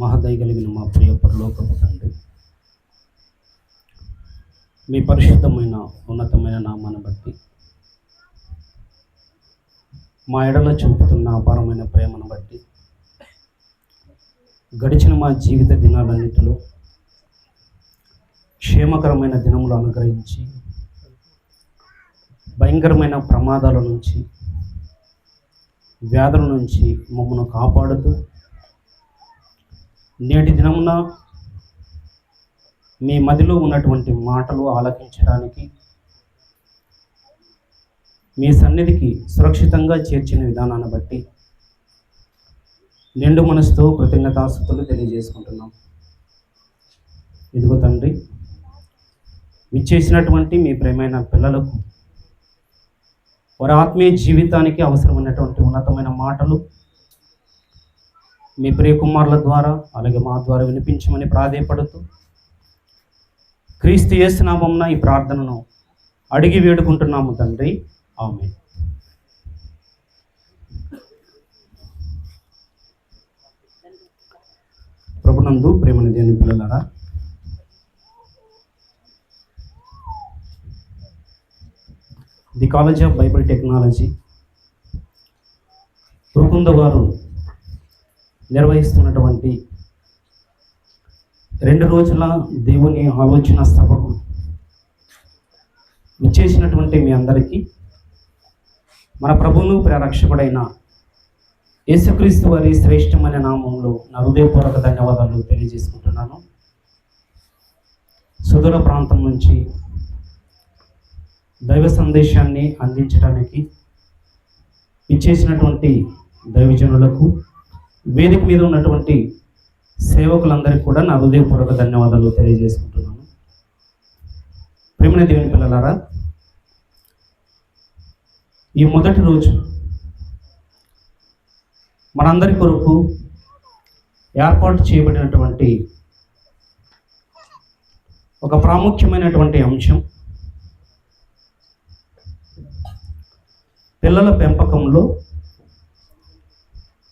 మహదయ కలిగిన మా ప్రియ పరలోకపు తండ్రి, మీ పరిశుద్ధమైన ఉన్నతమైన నామాన్ని బట్టి మా ఎడలో చూపుతున్న అపారమైన ప్రేమను బట్టి గడిచిన మా జీవిత దినాలన్నిటిలో క్షేమకరమైన దినములు అనుగ్రహించి భయంకరమైన ప్రమాదాల నుంచి, వ్యాధుల నుంచి మమ్మల్ని కాపాడుతూ నేటి దినమున మీ మదిలో ఉన్నటువంటి మాటలు ఆలకించడానికి మీ సన్నిధికి సురక్షితంగా చేర్చిన విధానాన్ని బట్టి నిండు మనసుతో కృతజ్ఞతాస్తుతులు తెలియజేసుకుంటున్నాం. ఇదిగో తండ్రి, విచ్చేసినటువంటి మీ ప్రేమైన పిల్లలకు వారి ఆత్మీయ జీవితానికి అవసరమైనటువంటి ఉన్నతమైన మాటలు మీ ప్రియకుమారుల ద్వారా అలాగే మా ద్వారా వినిపించమని ప్రాధేయపడుతూ క్రీస్తు యేసు నామమున ఈ ప్రార్థనను అడిగి వేడుకుంటున్నాము తండ్రి, ఆమేన్. ప్రభునందు ప్రేమని దేవుని పిల్లలారా, the college of Bible technology రుకుంద వారు నిర్వహిస్తున్నటువంటి 2 రోజుల దేవుని ఆలోచన సభకు విచ్చేసినటువంటి మీ అందరికీ మన ప్రభువును ప్రియరక్షకుడైన యేసుక్రీస్తు వారి శ్రేష్టమైన నామంలో నా హృదయపూర్వక ధన్యవాదాలు తెలియజేసుకుంటున్నాను. సుదూర ప్రాంతం నుంచి దైవ సందేశాన్ని అందించడానికి ఇచ్చేసినటువంటి దైవజనులకు, వేదిక మీద ఉన్నటువంటి సేవకులందరికీ కూడా నా హృదయపూర్వక ధన్యవాదాలు తెలియజేసుకుంటున్నాను. ప్రేమన దేవుని పిల్లలారా, ఈ మొదటి రోజు మనందరి కొరకు ఏర్పాటు చేయబడినటువంటి ఒక ప్రాముఖ్యమైనటువంటి అంశం పిల్లల పెంపకంలో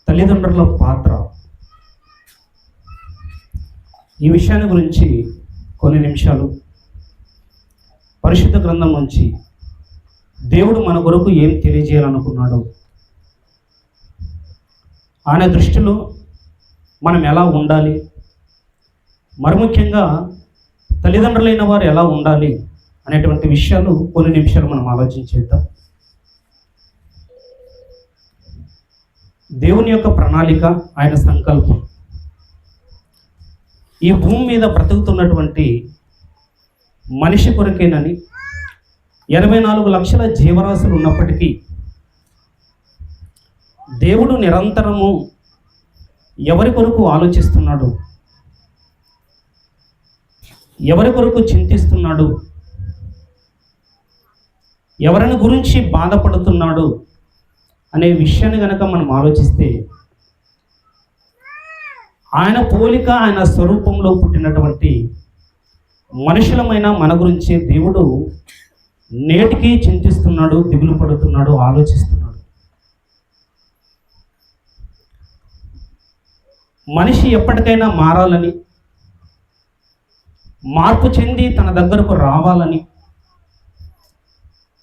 తల్లిదండ్రుల పాత్ర. ఈ విషయాన్ని గురించి కొన్ని నిమిషాలు పరిశుద్ధ గ్రంథం నుంచి దేవుడు మన కొరకు ఏం తెలియజేయాలనుకున్నాడో, ఆయన దృష్టిలో మనం ఎలా ఉండాలి, మరి ముఖ్యంగా తల్లిదండ్రులైన వారు ఎలా ఉండాలి అనేటువంటి విషయాలు కొన్ని నిమిషాలు మనం ఆలోచించేద్దాం. దేవుని యొక్క ప్రణాళిక, ఆయన సంకల్పం ఈ భూమి మీద బ్రతుకుతున్నటువంటి మనిషి కొరకేనని 84 లక్షల జీవరాశులు ఉన్నప్పటికీ దేవుడు నిరంతరము ఎవరి కొరకు ఆలోచిస్తున్నాడు, ఎవరి కొరకు చింతిస్తున్నాడు, ఎవరిని గురించి బాధపడుతున్నాడు అనే విషయాన్ని కనుక మనం ఆలోచిస్తే, ఆయన పోలిక, ఆయన స్వరూపంలో పుట్టినటువంటి మనుషులమైన మన గురించి దేవుడు నేటికి చింతిస్తున్నాడు, దిగులు పడుతున్నాడు, ఆలోచిస్తున్నాడు. మనిషి ఎప్పటికైనా మారాలని, మార్పు చెంది తన దగ్గరకు రావాలని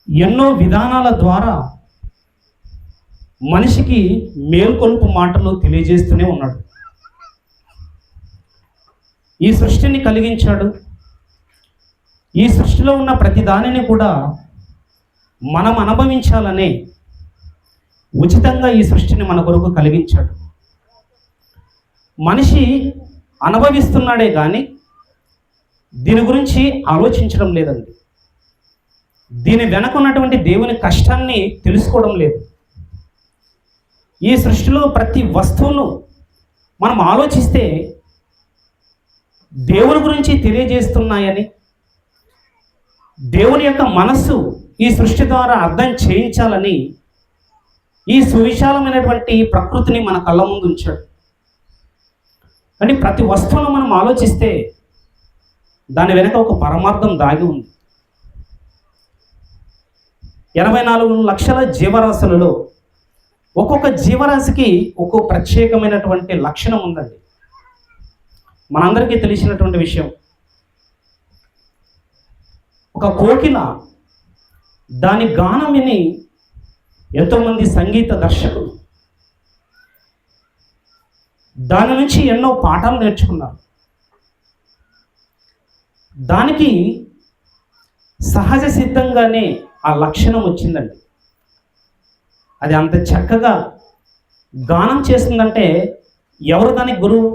ఎన్నో విధానాల ద్వారా మనిషికి మేల్కొల్పు మాటలు తెలియజేస్తూనే ఉన్నాడు. ఈ సృష్టిని కలిగించాడు. ఈ సృష్టిలో ఉన్న ప్రతి దానిని కూడా మనం అనుభవించాలనే ఉచితంగా ఈ సృష్టిని మన కొరకు కలిగించాడు. మనిషి అనుభవిస్తున్నాడే కానీ దీని గురించి ఆలోచించడం లేదండి. దీని వెనక ఉన్నటువంటి దేవుని కష్టాన్ని తెలుసుకోవడం లేదు. ఈ సృష్టిలో ప్రతి వస్తువును మనం ఆలోచిస్తే దేవుని గురించి తెలియజేస్తున్నాయని, దేవుని యొక్క మనస్సు ఈ సృష్టి ద్వారా అర్థం చేయించాలని ఈ సువిశాలమైనటువంటి ప్రకృతిని మన కళ్ళ ముందు ఉంచాడు. అంటే ప్రతి వస్తువును మనం ఆలోచిస్తే దాని వెనక ఒక పరమార్థం దాగి ఉంది. 84 లక్షల జీవరాశులలో ఒక్కొక్క జీవరాశికి ఒక్కో ప్రత్యేకమైనటువంటి లక్షణం ఉందండి. మనందరికీ తెలిసినటువంటి విషయం. ఒక కోకిల దాని గానం విని ఎంతోమంది సంగీత దర్శకులు దాని నుంచి ఎన్నో పాఠాలు నేర్చుకున్నారు. దానికి సహజ సిద్ధంగానే ఆ లక్షణం వచ్చిందండి. అది అంత చక్కగా గానం చేస్తుందంటే ఎవరు దానికి గురువు?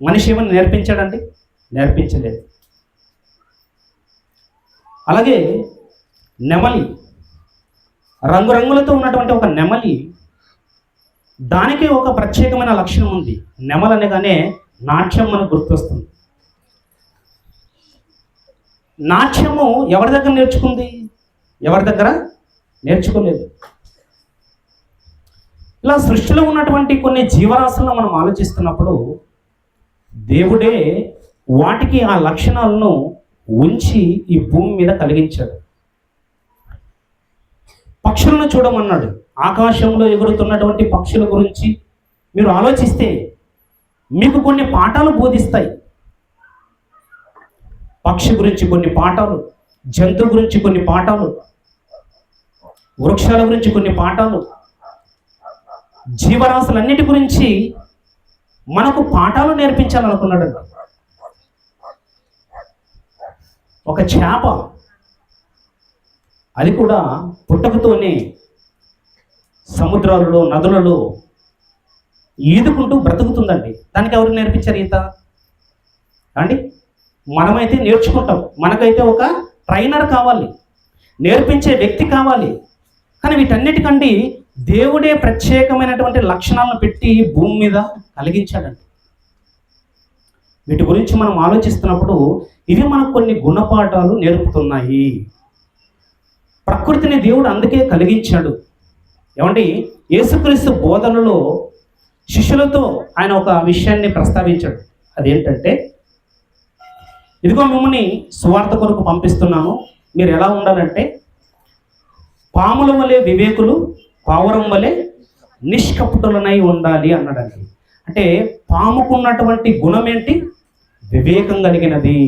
మనిషి ఏమని నేర్పించాడండి? నేర్పించలేదు. అలాగే నెమలి, రంగురంగులతో ఉన్నటువంటి ఒక నెమలి, దానికి ఒక ప్రత్యేకమైన లక్షణం ఉంది. నెమలి అనగానే నాట్యం మనకు గుర్తొస్తుంది. నాట్యము ఎవరి దగ్గర నేర్చుకుంది? ఎవరి దగ్గర నేర్చుకోలేదు. ఇలా సృష్టిలో ఉన్నటువంటి కొన్ని జీవరాశులను మనం ఆలోచిస్తున్నప్పుడు దేవుడే వాటికి ఆ లక్షణాలను ఉంచి ఈ భూమి మీద కలిగించాడు. పక్షులను చూడమన్నాడు. ఆకాశంలో ఎగురుతున్నటువంటి పక్షుల గురించి మీరు ఆలోచిస్తే మీకు కొన్ని పాఠాలు బోధిస్తాయి. పక్షి గురించి కొన్ని పాఠాలు, జంతువు గురించి కొన్ని పాఠాలు, వృక్షాల గురించి కొన్ని పాఠాలు, జీవరాశులన్నిటి గురించి మనకు పాఠాలు నేర్పించాలనుకున్నాడు. ఒక చేప, అది కూడా పుట్టకతోనే సముద్రాలలో, నదులలో ఈదుకుంటూ బ్రతుకుతుందండి. దానికి ఎవరు నేర్పించారు ఈత అండి? మనమైతే నేర్చుకుంటాం. మనకైతే ఒక ట్రైనర్ కావాలి, నేర్పించే వ్యక్తి కావాలి. కానీ వీటన్నిటికంటే దేవుడే ప్రత్యేకమైనటువంటి లక్షణాలను పెట్టి భూమి మీద కలిగించాడండి. వీటి గురించి మనం ఆలోచిస్తున్నప్పుడు ఇవి మనకు కొన్ని గుణపాఠాలు నేర్పుతున్నాయి. ప్రకృతిని దేవుడు అందుకే కలిగించాడు. ఏమండి, యేసుక్రీస్తు బోధనలో శిష్యులతో ఆయన ఒక విషయాన్ని ప్రస్తావించాడు. అదేంటంటే, ఇదిగో మిమ్మల్ని సువార్త కొరకు పంపిస్తున్నాను, మీరు ఎలా ఉండాలంటే పాముల వలె వివేకులు, పావురం వలె నిష్కపటులనై ఉండాలి అన్నాడండి. అంటే పాముకున్నటువంటి గుణం ఏంటి? వివేకం కలిగినది.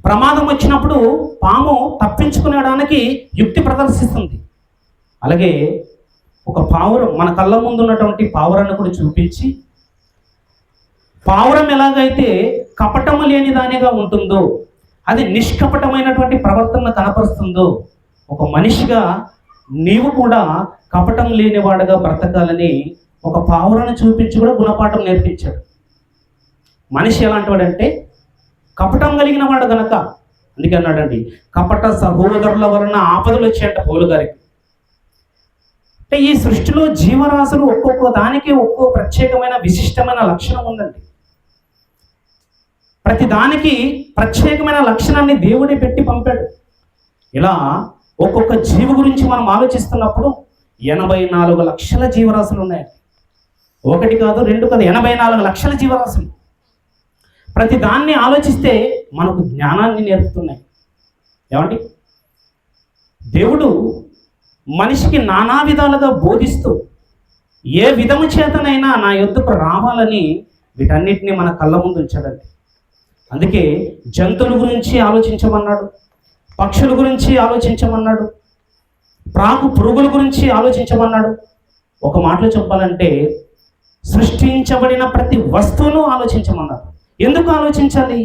ప్రమాదం వచ్చినప్పుడు పాము తప్పించుకునేడానికి యుక్తి ప్రదర్శిస్తుంది. అలాగే ఒక పావురం, మన కళ్ళ ముందు ఉన్నటువంటి పావురాన్ని కూడా చూపించి, పావురం ఎలాగైతే కపటము లేని దానిగా ఉంటుందో, అది నిష్కపటమైనటువంటి ప్రవర్తన కనపరుస్తుందో, ఒక మనిషిగా నీవు కూడా కపటం లేనివాడుగా బ్రతకాలని ఒక పావురాన్ని చూపించి కూడా గుణపాఠం నేర్పించాడు. మనిషి ఎలాంటి వాడంటే కపటం కలిగిన వాడు గనక, అందుకే అన్నాడండి, కపట సహోదరుల వలన ఆపదలు వచ్చాయంట పౌలు గారికి. అంటే ఈ సృష్టిలో జీవరాశులు ఒక్కొక్క దానికి ఒక్కో ప్రత్యేకమైన విశిష్టమైన లక్షణం ఉందండి. ప్రతి దానికి ప్రత్యేకమైన లక్షణాన్ని దేవుడే పెట్టి పంపాడు. ఇలా ఒక్కొక్క జీవి గురించి మనం ఆలోచిస్తున్నప్పుడు 84 లక్షల జీవరాశులు ఉన్నాయి. ఒకటి కాదు, రెండు కాదు, 84 లక్షల జీవరాశులు. ప్రతి దాన్ని ఆలోచిస్తే మనకు జ్ఞానాన్ని నేర్పుతున్నాయి. ఏమండి, దేవుడు మనిషికి నానా విధాలుగా బోధిస్తూ ఏ విధము చేతనైనా నా యొద్దకు రావాలని వీటన్నిటిని మన కళ్ళ ముందు ఉంచాడండి. అందుకే జంతువుల గురించి ఆలోచించమన్నాడు, పక్షుల గురించి ఆలోచించమన్నాడు, పురుగుల గురించి ఆలోచించమన్నాడు. ఒక మాటలో చెప్పాలంటే సృష్టించబడిన ప్రతి వస్తువును ఆలోచించమన్నాడు. ఎందుకు ఆలోచించాలి?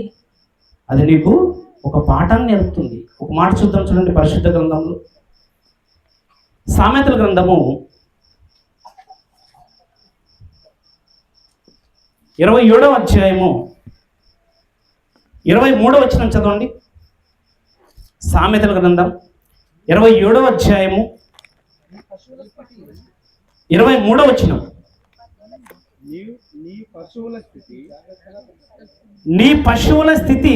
అది నీకు ఒక పాఠాన్ని నేర్పుతుంది. ఒక మాట చూద్దాం, చూడండి పరిశుద్ధ గ్రంథంలో, సామెతల గ్రంథము 27వ అధ్యాయము 23వ వచనం చదవండి. సామెతల గ్రంథం 27వ అధ్యాయము 23వ వచనం. నీ పశువుల స్థితి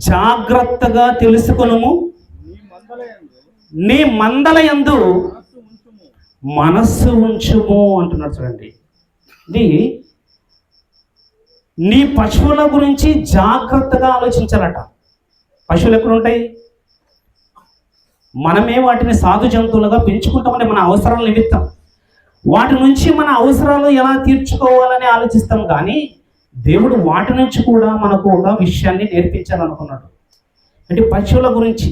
జాగ్రత్తగా తెలుసుకొనుము, నీ మందలయందు మనస్సు ఉంచుము అంటున్నాడు. చూడండి, నీ పశువుల గురించి జాగ్రత్తగా ఆలోచించాలట. పశువులు ఎక్కడ ఉంటాయి? మనమే వాటిని సాధు జంతువులుగా పెంచుకుంటామని మన అవసరాల నిమిత్తం. వాటి నుంచి మన అవసరాలు ఎలా తీర్చుకోవాలని ఆలోచిస్తాం, కానీ దేవుడు వాటి నుంచి కూడా మనకు ఒక విషయాన్ని నేర్పించాలనుకున్నాడు. అంటే పశువుల గురించి,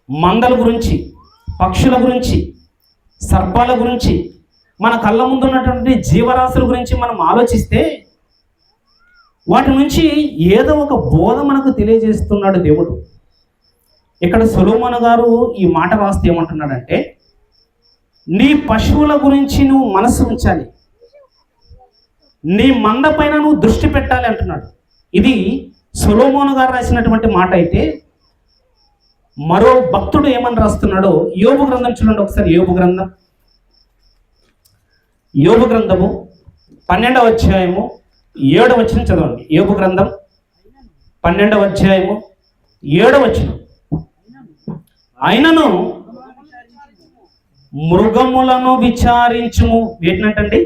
మందల గురించి, పక్షుల గురించి, సర్పాల గురించి, మన కళ్ళ ముందు ఉన్నటువంటి జీవరాశుల గురించి మనం ఆలోచిస్తే వాటి నుంచి ఏదో ఒక బోధ మనకు తెలియజేస్తున్నాడు దేవుడు. ఇక్కడ సొలొమోను గారు ఈ మాట రాస్తే ఏమంటున్నాడంటే, నీ పశువుల గురించి నువ్వు మనసు ఉంచాలి, నీ మంద పైన నువ్వు దృష్టి పెట్టాలి అంటున్నాడు. ఇది సొలొమోను గారు రాసినటువంటి మాట అయితే, మరో భక్తుడు ఏమని రాస్తున్నాడో యోబు గ్రంథం చూడండి ఒకసారి. యోబు గ్రంథము 12వ అధ్యాయము 7వ వచనం చదవండి. యోబు గ్రంథం 12వ అధ్యాయము 7వ వచనం. అయినను మృగములను విచారించుము. వేటినంటండి?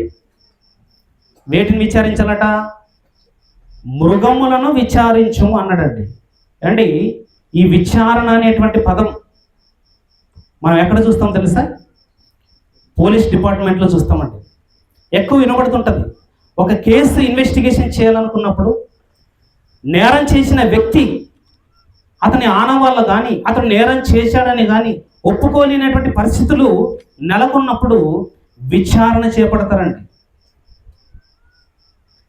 వేటిని విచారించాలట? మృగములను విచారించుము అన్నాడండి. అండి, ఈ విచారణ అనేటువంటి పదం మనం ఎక్కడ చూస్తాం తెలుసా? పోలీస్ డిపార్ట్మెంట్లో చూస్తామండి. ఎక్కువ వినబడుతుంటుంది. ఒక కేసు ఇన్వెస్టిగేషన్ చేయాలనుకున్నప్పుడు నేరం చేసిన వ్యక్తి, అతని ఆనవాళ్ళు కానీ, అతను నేరం చేశాడని కానీ ఒప్పుకోలేనటువంటి పరిస్థితులు నెలకొన్నప్పుడు విచారణ చేపడతారండి.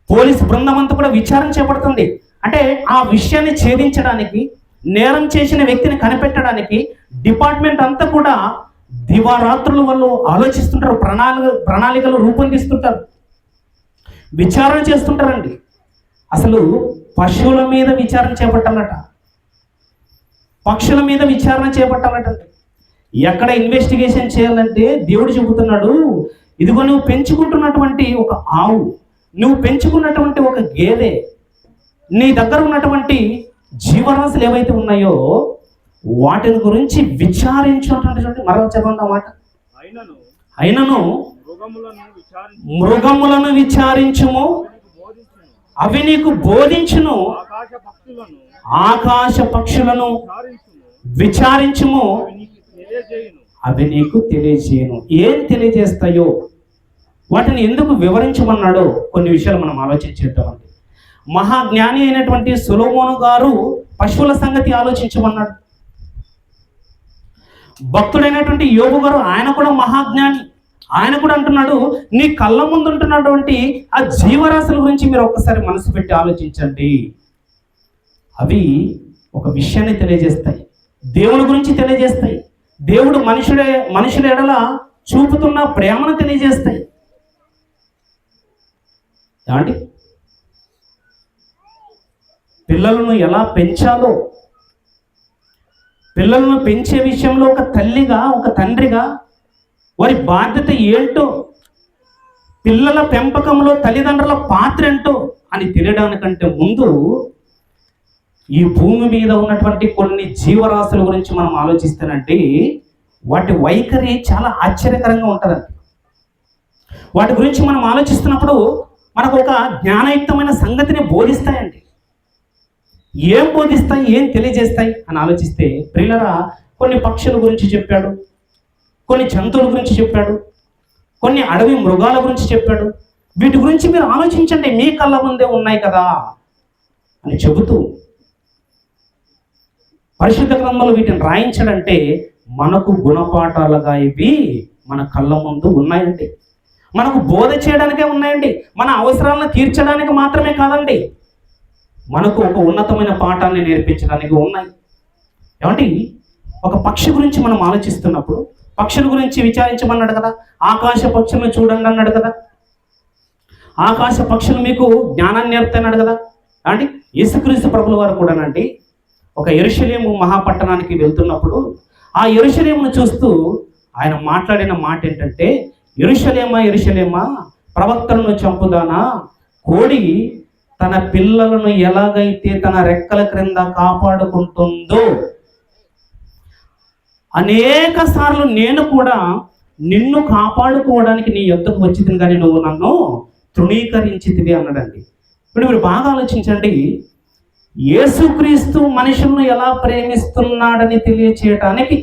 పోలీస్ బృందం అంతా కూడా విచారణ చేపడుతుంది. అంటే ఆ విషయాన్ని ఛేదించడానికి, నేరం చేసిన వ్యక్తిని కనిపెట్టడానికి డిపార్ట్మెంట్ అంతా కూడా దివారాత్రుల వాళ్ళు ఆలోచిస్తుంటారు, ప్రణాళికలు రూపొందిస్తుంటారు, విచారణ చేస్తుంటారండి. అసలు పశువుల మీద విచారణ చేపట్టాలట, పక్షుల మీద విచారణ చేపట్టాలట. ఎక్కడ ఇన్వెస్టిగేషన్ చేయాలంటే దేవుడు చెబుతున్నాడు, ఇదిగో నువ్వు పెంచుకుంటున్నటువంటి ఒక ఆవు, నువ్వు పెంచుకున్నటువంటి ఒక గేదె, నీ దగ్గర ఉన్నటువంటి జీవరాశులు ఏవైతే ఉన్నాయో వాటిని గురించి విచారించినటువంటి, మరో చదవండి ఆ మాట. అయినను మృగములను విచారించుము, అవి నీకు బోధించును. ఆకాశ పక్షులను విచారించుము, అవి నీకు తెలియజేయను. ఏం తెలియజేస్తాయో వాటిని ఎందుకు వివరించమన్నాడో కొన్ని విషయాలు మనం ఆలోచించేద్దామండి. మహాజ్ఞాని అయినటువంటి సొలొమోను గారు పశువుల సంగతి ఆలోచించమన్నాడు. భక్తుడైనటువంటి యోబు గారు, ఆయన కూడా మహాజ్ఞాని, ఆయన కూడా అంటున్నాడు, నీ కళ్ళ ముందు ఉంటున్నటువంటి ఆ జీవరాశుల గురించి మీరు ఒక్కసారి మనసు పెట్టి ఆలోచించండి. అవి ఒక విషయాన్ని తెలియజేస్తాయి, దేవుని గురించి తెలియజేస్తాయి, దేవుడు మనుషుల ఎడల చూపుతున్న ప్రేమను తెలియజేస్తాయి. ఏమండి, పిల్లలను ఎలా పెంచాలో, పిల్లలను పెంచే విషయంలో ఒక తల్లిగా, ఒక తండ్రిగా వారి బాధ్యత ఏంటో, పిల్లల పెంపకంలో తల్లిదండ్రుల పాత్ర ఏంటో అని తెలియడానికంటే ముందు ఈ భూమి మీద ఉన్నటువంటి కొన్ని జీవరాశుల గురించి మనం ఆలోచిస్తేనంటే వాటి వైఖరి చాలా ఆశ్చర్యకరంగా ఉంటుందండి. వాటి గురించి మనం ఆలోచిస్తున్నప్పుడు మనకు ఒక జ్ఞానయుక్తమైన సంగతిని బోధిస్తాయండి. ఏం బోధిస్తాయి, ఏం తెలియజేస్తాయి అని ఆలోచిస్తే, ప్రియులరా, కొన్ని పక్షుల గురించి చెప్పాడు, కొన్ని జంతువుల గురించి చెప్పాడు, కొన్ని అడవి మృగాల గురించి చెప్పాడు. వీటి గురించి మీరు ఆలోచించండి, మీ కళ్ళ ముందే ఉన్నాయి కదా అని చెబుతూ పరిశుద్ధ గ్రంథంలో వీటిని రాయించడంటే మనకు గుణపాఠాలుగా ఇవి మన కళ్ళ ముందు ఉన్నాయండి. మనకు బోధ చేయడానికే ఉన్నాయండి, మన అవసరాలను తీర్చడానికి మాత్రమే కాదండి, మనకు ఒక ఉన్నతమైన పాఠాన్ని నేర్పించడానికి ఉన్నాయి. ఏమంటే, ఒక పక్షి గురించి మనం ఆలోచిస్తున్నప్పుడు పక్షుల గురించి విచారించమన్నాడు కదా, ఆకాశ పక్షులను చూడండి అన్నాడు కదా, ఆకాశ పక్షులు మీకు జ్ఞానాన్ని నేర్పుతున్నాడు కదా. అంటే యేసుక్రీస్తు ప్రభుల వారు కూడానండి ఒక యెరూషలేము మహాపట్టణానికి వెళ్తున్నప్పుడు ఆ యెరూషలేమును చూస్తూ ఆయన మాట్లాడిన మాట ఏంటంటే, యెరూషలేమా యెరూషలేమా, ప్రవక్తలను చంపుదానా, కోడి తన పిల్లలను ఎలాగైతే తన రెక్కల క్రింద కాపాడుకుంటుందో, అనేక సార్లు నేను కూడా నిన్ను కాపాడుకోవడానికి నీ యొద్దకు వచ్చింది, కానీ నువ్వు నన్ను తృణీకరించితివి అన్నాడండి. ఇప్పుడు మీరు బాగా ఆలోచించండి, యేసుక్రీస్తు మనుషులను ఎలా ప్రేమిస్తున్నాడని తెలియచేయటానికి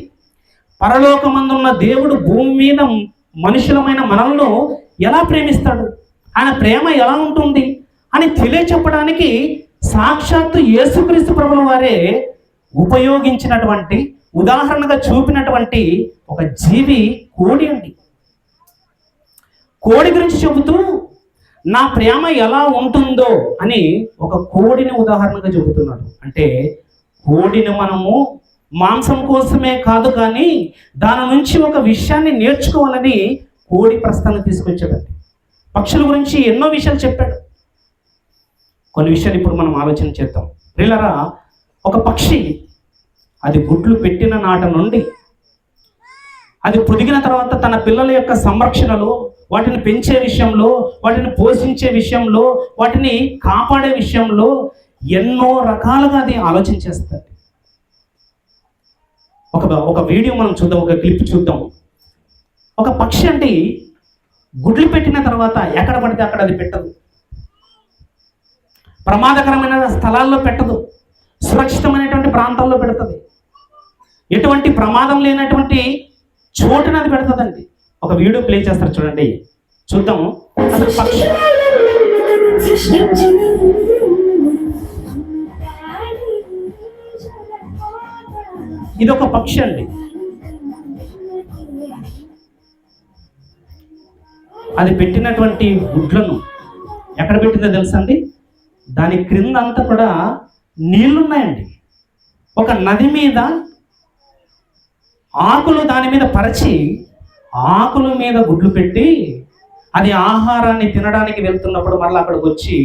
పరలోకమందున్న దేవుడు భూమి మీద మనుషులమైన మనల్ని ఎలా ప్రేమిస్తాడు, ఆయన ప్రేమ ఎలా ఉంటుంది అని తెలియచెప్పడానికి సాక్షాత్తు యేసుక్రీస్తు ప్రభుల వారే ఉపయోగించినటువంటి, ఉదాహరణగా చూపినటువంటి ఒక జీవి కోడి అండి. కోడి గురించి చెబుతూ నా ప్రేమ ఎలా ఉంటుందో అని ఒక కోడిని ఉదాహరణగా చెబుతున్నాడు. అంటే కోడిని మనము మాంసం కోసమే కాదు, కానీ దాని నుంచి ఒక విషయాన్ని నేర్చుకోవాలని కోడి ప్రస్తావన తీసుకొచ్చాడండి. పక్షుల గురించి ఎన్నో విషయాలు చెప్పాడు. కొన్ని విషయాలు ఇప్పుడు మనం ఆలోచన చేద్దాం. ప్రియులారా, ఒక పక్షి అది గుడ్లు పెట్టిన నాట నుండి అది పొదిగిన తర్వాత తన పిల్లల యొక్క సంరక్షణలో, వాటిని పెంచే విషయంలో, వాటిని పోషించే విషయంలో, వాటిని కాపాడే విషయంలో ఎన్నో రకాలుగా అది ఆలోచన చేస్తుంది. ఒక వీడియో మనం చూద్దాం, ఒక క్లిప్ చూద్దాం. ఒక పక్షి అంటే గుడ్లు పెట్టిన తర్వాత ఎక్కడ పడితే అక్కడ అది పెట్టదు, ప్రమాదకరమైన స్థలాల్లో పెట్టదు, సురక్షితమైనటువంటి ప్రాంతాల్లో పెడుతుంది, ఎటువంటి ప్రమాదం లేనటువంటి చోటున అది పెడుతుందండి. ఒక వీడియో ప్లే చేస్తారు, చూడండి, చూద్దాము. అసలు పక్షి ఇది ఒక పక్షి అండి. అది పెట్టినటువంటి గుడ్లను ఎక్కడ పెట్టిందో తెలుసా అండి? దాని క్రింద అంతా కూడా నీళ్లున్నాయండి. ఒక నది మీద ఆకులు దాని మీద పరిచి ఆకుల మీద గుడ్లు పెట్టి అది ఆహారాన్ని తినడానికి వెళ్తున్నప్పుడు మరలా అక్కడికి వచ్చి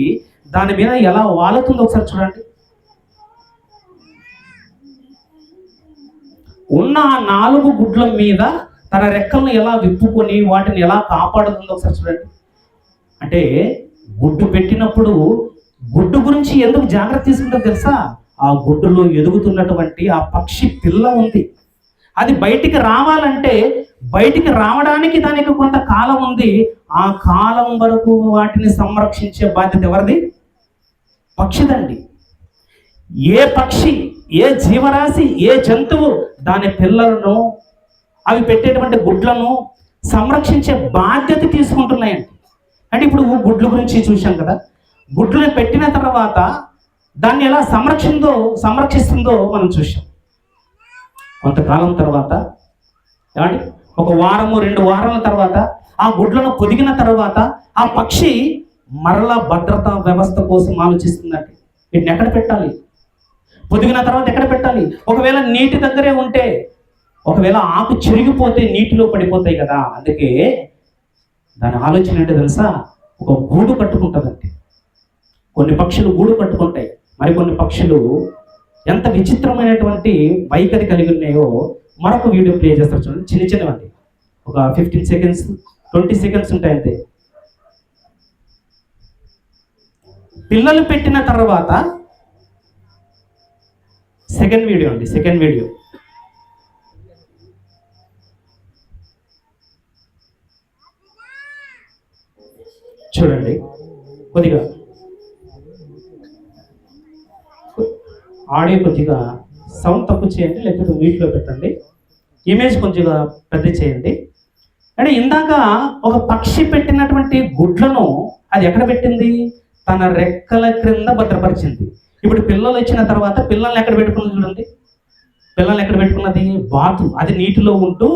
దాని మీద ఎలా వాలుతుందో ఒకసారి చూడండి. ఉన్న ఆ 4 గుడ్ల మీద తన రెక్కలను ఎలా విప్పుకొని వాటిని ఎలా కాపాడుతుందో ఒకసారి చూడండి. అంటే గుడ్డు పెట్టినప్పుడు గుడ్డు గురించి ఎందుకు జాగ్రత్త తీసుకుంటుందో తెలుసా? ఆ గుడ్డులో ఎదుగుతున్నటువంటి ఆ పక్షి పిల్ల ఉంది. అది బయటికి రావాలంటే, బయటికి రావడానికి దానికి కొంత కాలం ఉంది. ఆ కాలం వరకు వాటిని సంరక్షించే బాధ్యత ఎవరిది? పక్షిదండి. ఏ పక్షి, ఏ జీవరాశి, ఏ జంతువు దాని పిల్లలను, అవి పెట్టేటువంటి గుడ్లను సంరక్షించే బాధ్యత తీసుకుంటున్నాయండి. అంటే ఇప్పుడు గుడ్ల గురించి చూశాం కదా. గుడ్లను పెట్టిన తర్వాత దాన్ని ఎలా సంరక్షిస్తుందో మనం చూసాం. కొంతకాలం తర్వాత, ఏమండి, 1 వారము 2 వారాల తర్వాత ఆ గుడ్లను పొదిగిన తర్వాత ఆ పక్షి మరలా భద్రతా వ్యవస్థ కోసం ఆలోచిస్తుందండి. వీటిని ఎక్కడ పెట్టాలి, పొదిగిన తర్వాత ఎక్కడ పెట్టాలి? ఒకవేళ నీటి దగ్గరే ఉంటే, ఒకవేళ ఆకు చిరిగిపోతే నీటిలో పడిపోతాయి కదా. అందుకే దాని ఆలోచన ఏంటో తెలుసా? ఒక గూడు కట్టుకుంటుందండి. కొన్ని పక్షులు గూడు కట్టుకుంటాయి, మరికొన్ని పక్షులు ఎంత విచిత్రమైనటువంటి వైఖరి కలిగి ఉన్నాయో మరొక వీడియో ప్లే చేస్తారు, చూడండి. చిన్నవండి, ఒక 15 సెకండ్స్ 20 సెకండ్స్ ఉంటాయి అంతే. పిల్లలు పెట్టిన తర్వాత సెకండ్ వీడియో అండి, సెకండ్ వీడియో. చూడండి, కొద్దిగా ఆడియో కొద్దిగా సౌండ్ తక్కువ చేయండి, లేకపోతే వీటిలో పెట్టండి. ఇమేజ్ కొద్దిగా పెద్ద చేయండి. అంటే ఇందాక ఒక పక్షి పెట్టినటువంటి గుడ్లను అది ఎక్కడ పెట్టింది? తన రెక్కల క్రింద భద్రపరిచింది. ఇప్పుడు పిల్లలు వచ్చిన తర్వాత పిల్లల్ని ఎక్కడ పెట్టుకున్నది? చూడండి, పిల్లల్ని ఎక్కడ పెట్టుకున్నది? బాతు. అది నీటిలో ఉంటూ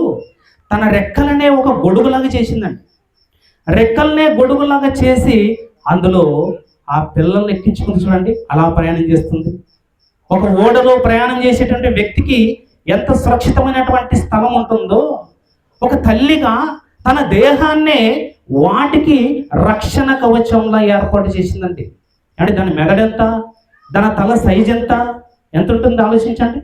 తన రెక్కలనే ఒక గొడుగులాగా చేసిందండి. రెక్కలనే గొడుగులాగా చేసి అందులో ఆ పిల్లల్ని ఎక్కించుకుని, చూడండి, అలా ప్రయాణం చేస్తుంది. ఒక ఓడలో ప్రయాణం చేసేటువంటి వ్యక్తికి ఎంత సురక్షితమైనటువంటి స్థలం ఉంటుందో, ఒక తల్లిగా తన దేహాన్నే వాటికి రక్షణ కవచంలా ఏర్పాటు చేసిందండి. అంటే దాని మెదడెంత, దాని తల సైజ్ ఎంత ఉంటుందో ఆలోచించండి.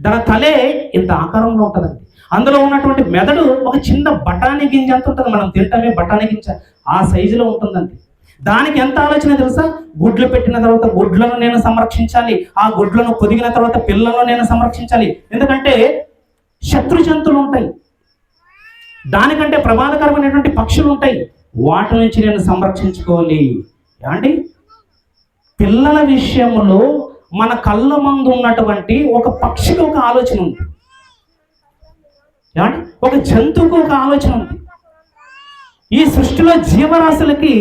దాని తలే ఇంత ఆకారంలో ఉంటుందండి. అందులో ఉన్నటువంటి మెదడు ఒక చిన్న బఠానీ గింజ ఎంత ఉంటుంది, మనం తింటామే బఠానీ గింజ, ఆ సైజులో ఉంటుందండి. దానికి ఎంత ఆలోచన తెలుసా? గుడ్లు పెట్టిన తర్వాత గుడ్లను నేను సంరక్షించాలి, ఆ గుడ్లను పొదిగిన తర్వాత పిల్లలను నేను సంరక్షించాలి. ఎందుకంటే శత్రు జంతువులు ఉంటాయి, దానికంటే ప్రమాదకరమైనటువంటి పక్షులు ఉంటాయి, వాటి నుంచి నేను సంరక్షించుకోవాలి. ఏమండి, పిల్లల విషయంలో మన కళ్ళ ముందు ఉన్నటువంటి ఒక పక్షికి ఒక ఆలోచన ఉంది, ఏమండి, ఒక జంతువుకు ఒక ఆలోచన ఉంది. ఈ సృష్టిలో జీవరాశులకి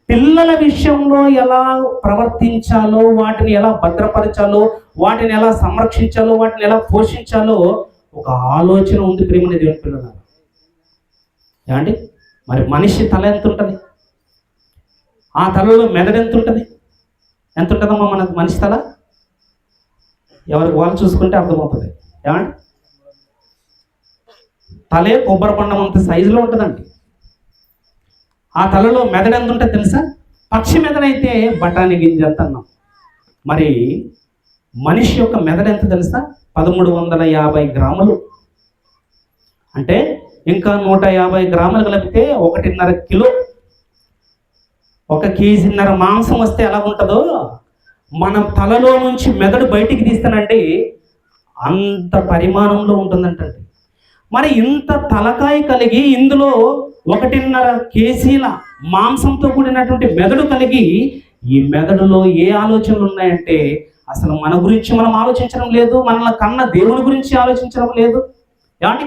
పిల్లల విషయంలో ఎలా ప్రవర్తించాలో, వాటిని ఎలా భద్రపరచాలో, వాటిని ఎలా సంరక్షించాలో, వాటిని ఎలా పోషించాలో ఒక ఆలోచన ఉంది ప్రియమైన దేవుని పిల్లల. ఏమండి, మరి మనిషి తల ఎంత ఉంటుంది? ఆ తలలో మెదడు ఎంత ఉంటుంది? ఎంత ఉంటుందమ్మా మన మనిషి తల? ఎవరికి వాళ్ళు చూసుకుంటే అర్థమవుతుంది. ఏమండి, తలే కొబ్బరి బండం అంత సైజులో ఉంటుందండి. ఆ తలలో మెదడు ఎంత ఉంటుంది తెలుసా? పక్షి మెదడైతే బఠానీ గింజ ఎంత అన్నాం. మరి మనిషి యొక్క మెదడు ఎంత తెలుసా? 1350 గ్రాములు. అంటే ఇంకా 150 గ్రాములు కలిపితే 1.5 కిలో, 1 కేజీన్నర మాంసం వస్తే ఎలా ఉంటుందో, మన తలలో నుంచి మెదడు బయటికి తీస్తానంటే అంత పరిమాణంలో ఉంటుందంటండి. మరి ఇంత తలకాయ కలిగి ఇందులో 1.5 కేజీల మాంసంతో కూడినటువంటి మెదడు కలిగి, ఈ మెదడులో ఏ ఆలోచనలు ఉన్నాయంటే అసలు మన గురించి మనం ఆలోచించడం లేదు, మనల్ని కన్న దేవుని గురించి ఆలోచించడం లేదు. ఏమండి,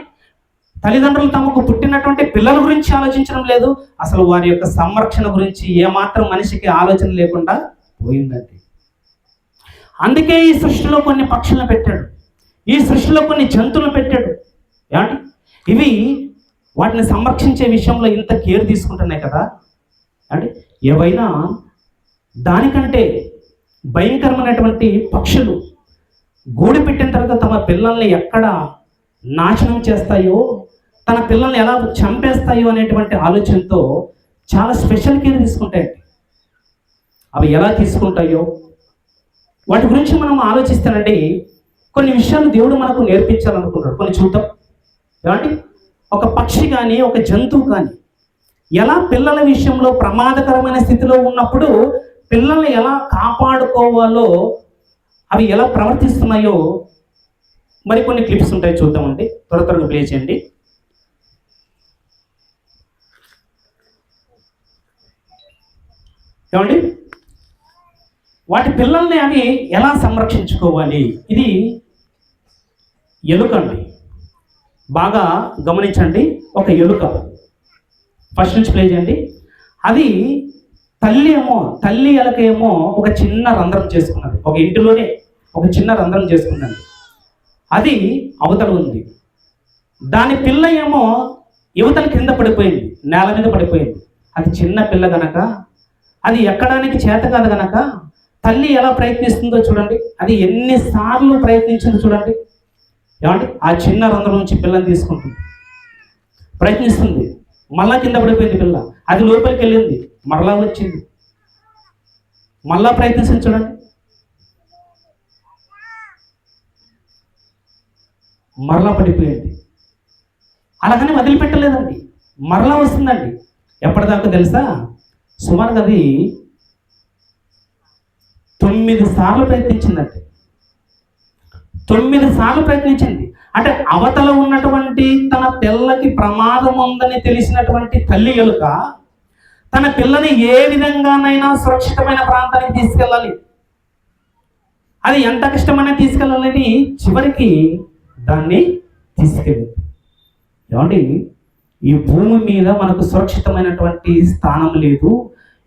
తల్లిదండ్రులు తమకు పుట్టినటువంటి పిల్లల గురించి ఆలోచించడం లేదు, అసలు వారి యొక్క సంరక్షణ గురించి ఏమాత్రం మనిషికి ఆలోచన లేకుండా పోయిందండి. అందుకే ఈ సృష్టిలో కొన్ని పక్షులను పెట్టాడు, ఈ సృష్టిలో కొన్ని జంతువులను పెట్టాడు. ఏమండి, ఇవి వాటిని సంరక్షించే విషయంలో ఇంత కేర్ తీసుకుంటున్నాయి కదా. అంటే ఏవైనా దానికంటే భయంకరమైనటువంటి పక్షులు గూడు పెట్టిన తర్వాత తమ పిల్లల్ని ఎక్కడ నాశనం చేస్తాయో, తన పిల్లల్ని ఎలా చంపేస్తాయో అనేటువంటి ఆలోచనతో చాలా స్పెషల్ కేర్ తీసుకుంటాయండి. అవి ఎలా తీసుకుంటాయో వాటి గురించి మనం ఆలోచిస్తానండి. కొన్ని విషయాలు దేవుడు మనకు నేర్పించాలనుకుంటాడు. కొన్ని చూద్దాం. ఏమంటే ఒక పక్షి కానీ ఒక జంతువు కానీ ఎలా పిల్లల విషయంలో ప్రమాదకరమైన స్థితిలో ఉన్నప్పుడు పిల్లల్ని ఎలా కాపాడుకోవాలో, అవి ఎలా ప్రవర్తిస్తున్నాయో మరి కొన్ని క్లిప్స్ ఉంటాయి, చూద్దామండి. త్వరగా ప్లే చేయండి. ఏమండి, వాటి పిల్లల్ని అవి ఎలా సంరక్షించుకోవాలి. ఇది ఎలుక అండి, బాగా గమనించండి. ఒక ఎలుక, ఫస్ట్ నుంచి ప్లే చేయండి. అది తల్లి ఎలుక ఏమో ఒక చిన్న రంధ్రం చేసుకున్నది, ఒక ఇంటిలోనే ఒక చిన్న రంధ్రం చేసుకున్నది. అది అవతల ఉంది. దాని పిల్ల ఏమో యువతల కింద పడిపోయింది, నేల మీద పడిపోయింది. అది చిన్న పిల్ల గనక అది ఎక్కడానికి చేత కాదు గనక తల్లి ఎలా ప్రయత్నిస్తుందో చూడండి. అది ఎన్నిసార్లు ప్రయత్నించిందో చూడండి. ఏమంటే ఆ చిన్న రంధ్రం నుంచి పిల్లని తీసుకుంటుంది, ప్రయత్నిస్తుంది. మళ్ళా కింద పడిపోయింది పిల్ల. అది లోపలికి వెళ్ళింది, మరలా వచ్చింది, మళ్ళా ప్రయత్నిస్తుంది చూడండి. మరలా పడిపోయింది. అలాగని వదిలిపెట్టలేదండి, మరలా వస్తుందండి. ఎప్పటిదాకా తెలుసా? సుమారుగా అది 9 సార్లు ప్రయత్నించిందండి. 9 సార్లు ప్రయత్నించింది. అంటే అవతల ఉన్నటువంటి తన పిల్లకి ప్రమాదం ఉందని తెలిసినటువంటి తల్లి ఎలుక తన పిల్లని ఏ విధంగానైనా సురక్షితమైన ప్రాంతానికి తీసుకెళ్ళాలి, అది ఎంత కష్టమైనా తీసుకెళ్ళాలని చివరికి దాన్ని తీసుకెళ్ళింది. ఏమండి, ఈ భూమి మీద మనకు సురక్షితమైనటువంటి స్థానం లేదు,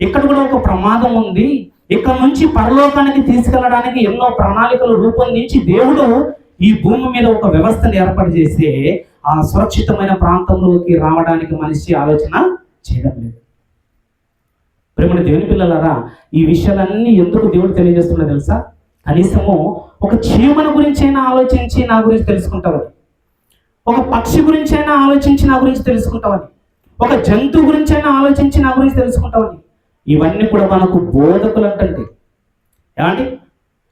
ఇక్కడ కూడా ఒక ప్రమాదం ఉంది, ఇక్కడ నుంచి పరలోకానికి తీసుకెళ్ళడానికి ఎన్నో ప్రణాళికలు రూపొందించి దేవుడు ఈ భూమి మీద ఒక వ్యవస్థను ఏర్పాటు చేసి ఆ సురక్షితమైన ప్రాంతంలోకి రావడానికి మనిషి ఆలోచన చేయడం లేదు. ప్రేమని దేవుని పిల్లలారా, ఈ విషయాలన్నీ ఎందుకు దేవుడు తెలియజేస్తున్నా తెలుసా? కనీసము ఒక చీమల గురించి అయినా ఆలోచించి నా గురించి తెలుసుకుంటావని, ఒక పక్షి గురించి అయినా ఆలోచించి నా గురించి తెలుసుకుంటావని, ఒక జంతువు గురించి అయినా ఆలోచించి నా గురించి తెలుసుకుంటావని. ఇవన్నీ కూడా మనకు బోధకులు అంటే. ఏమండి,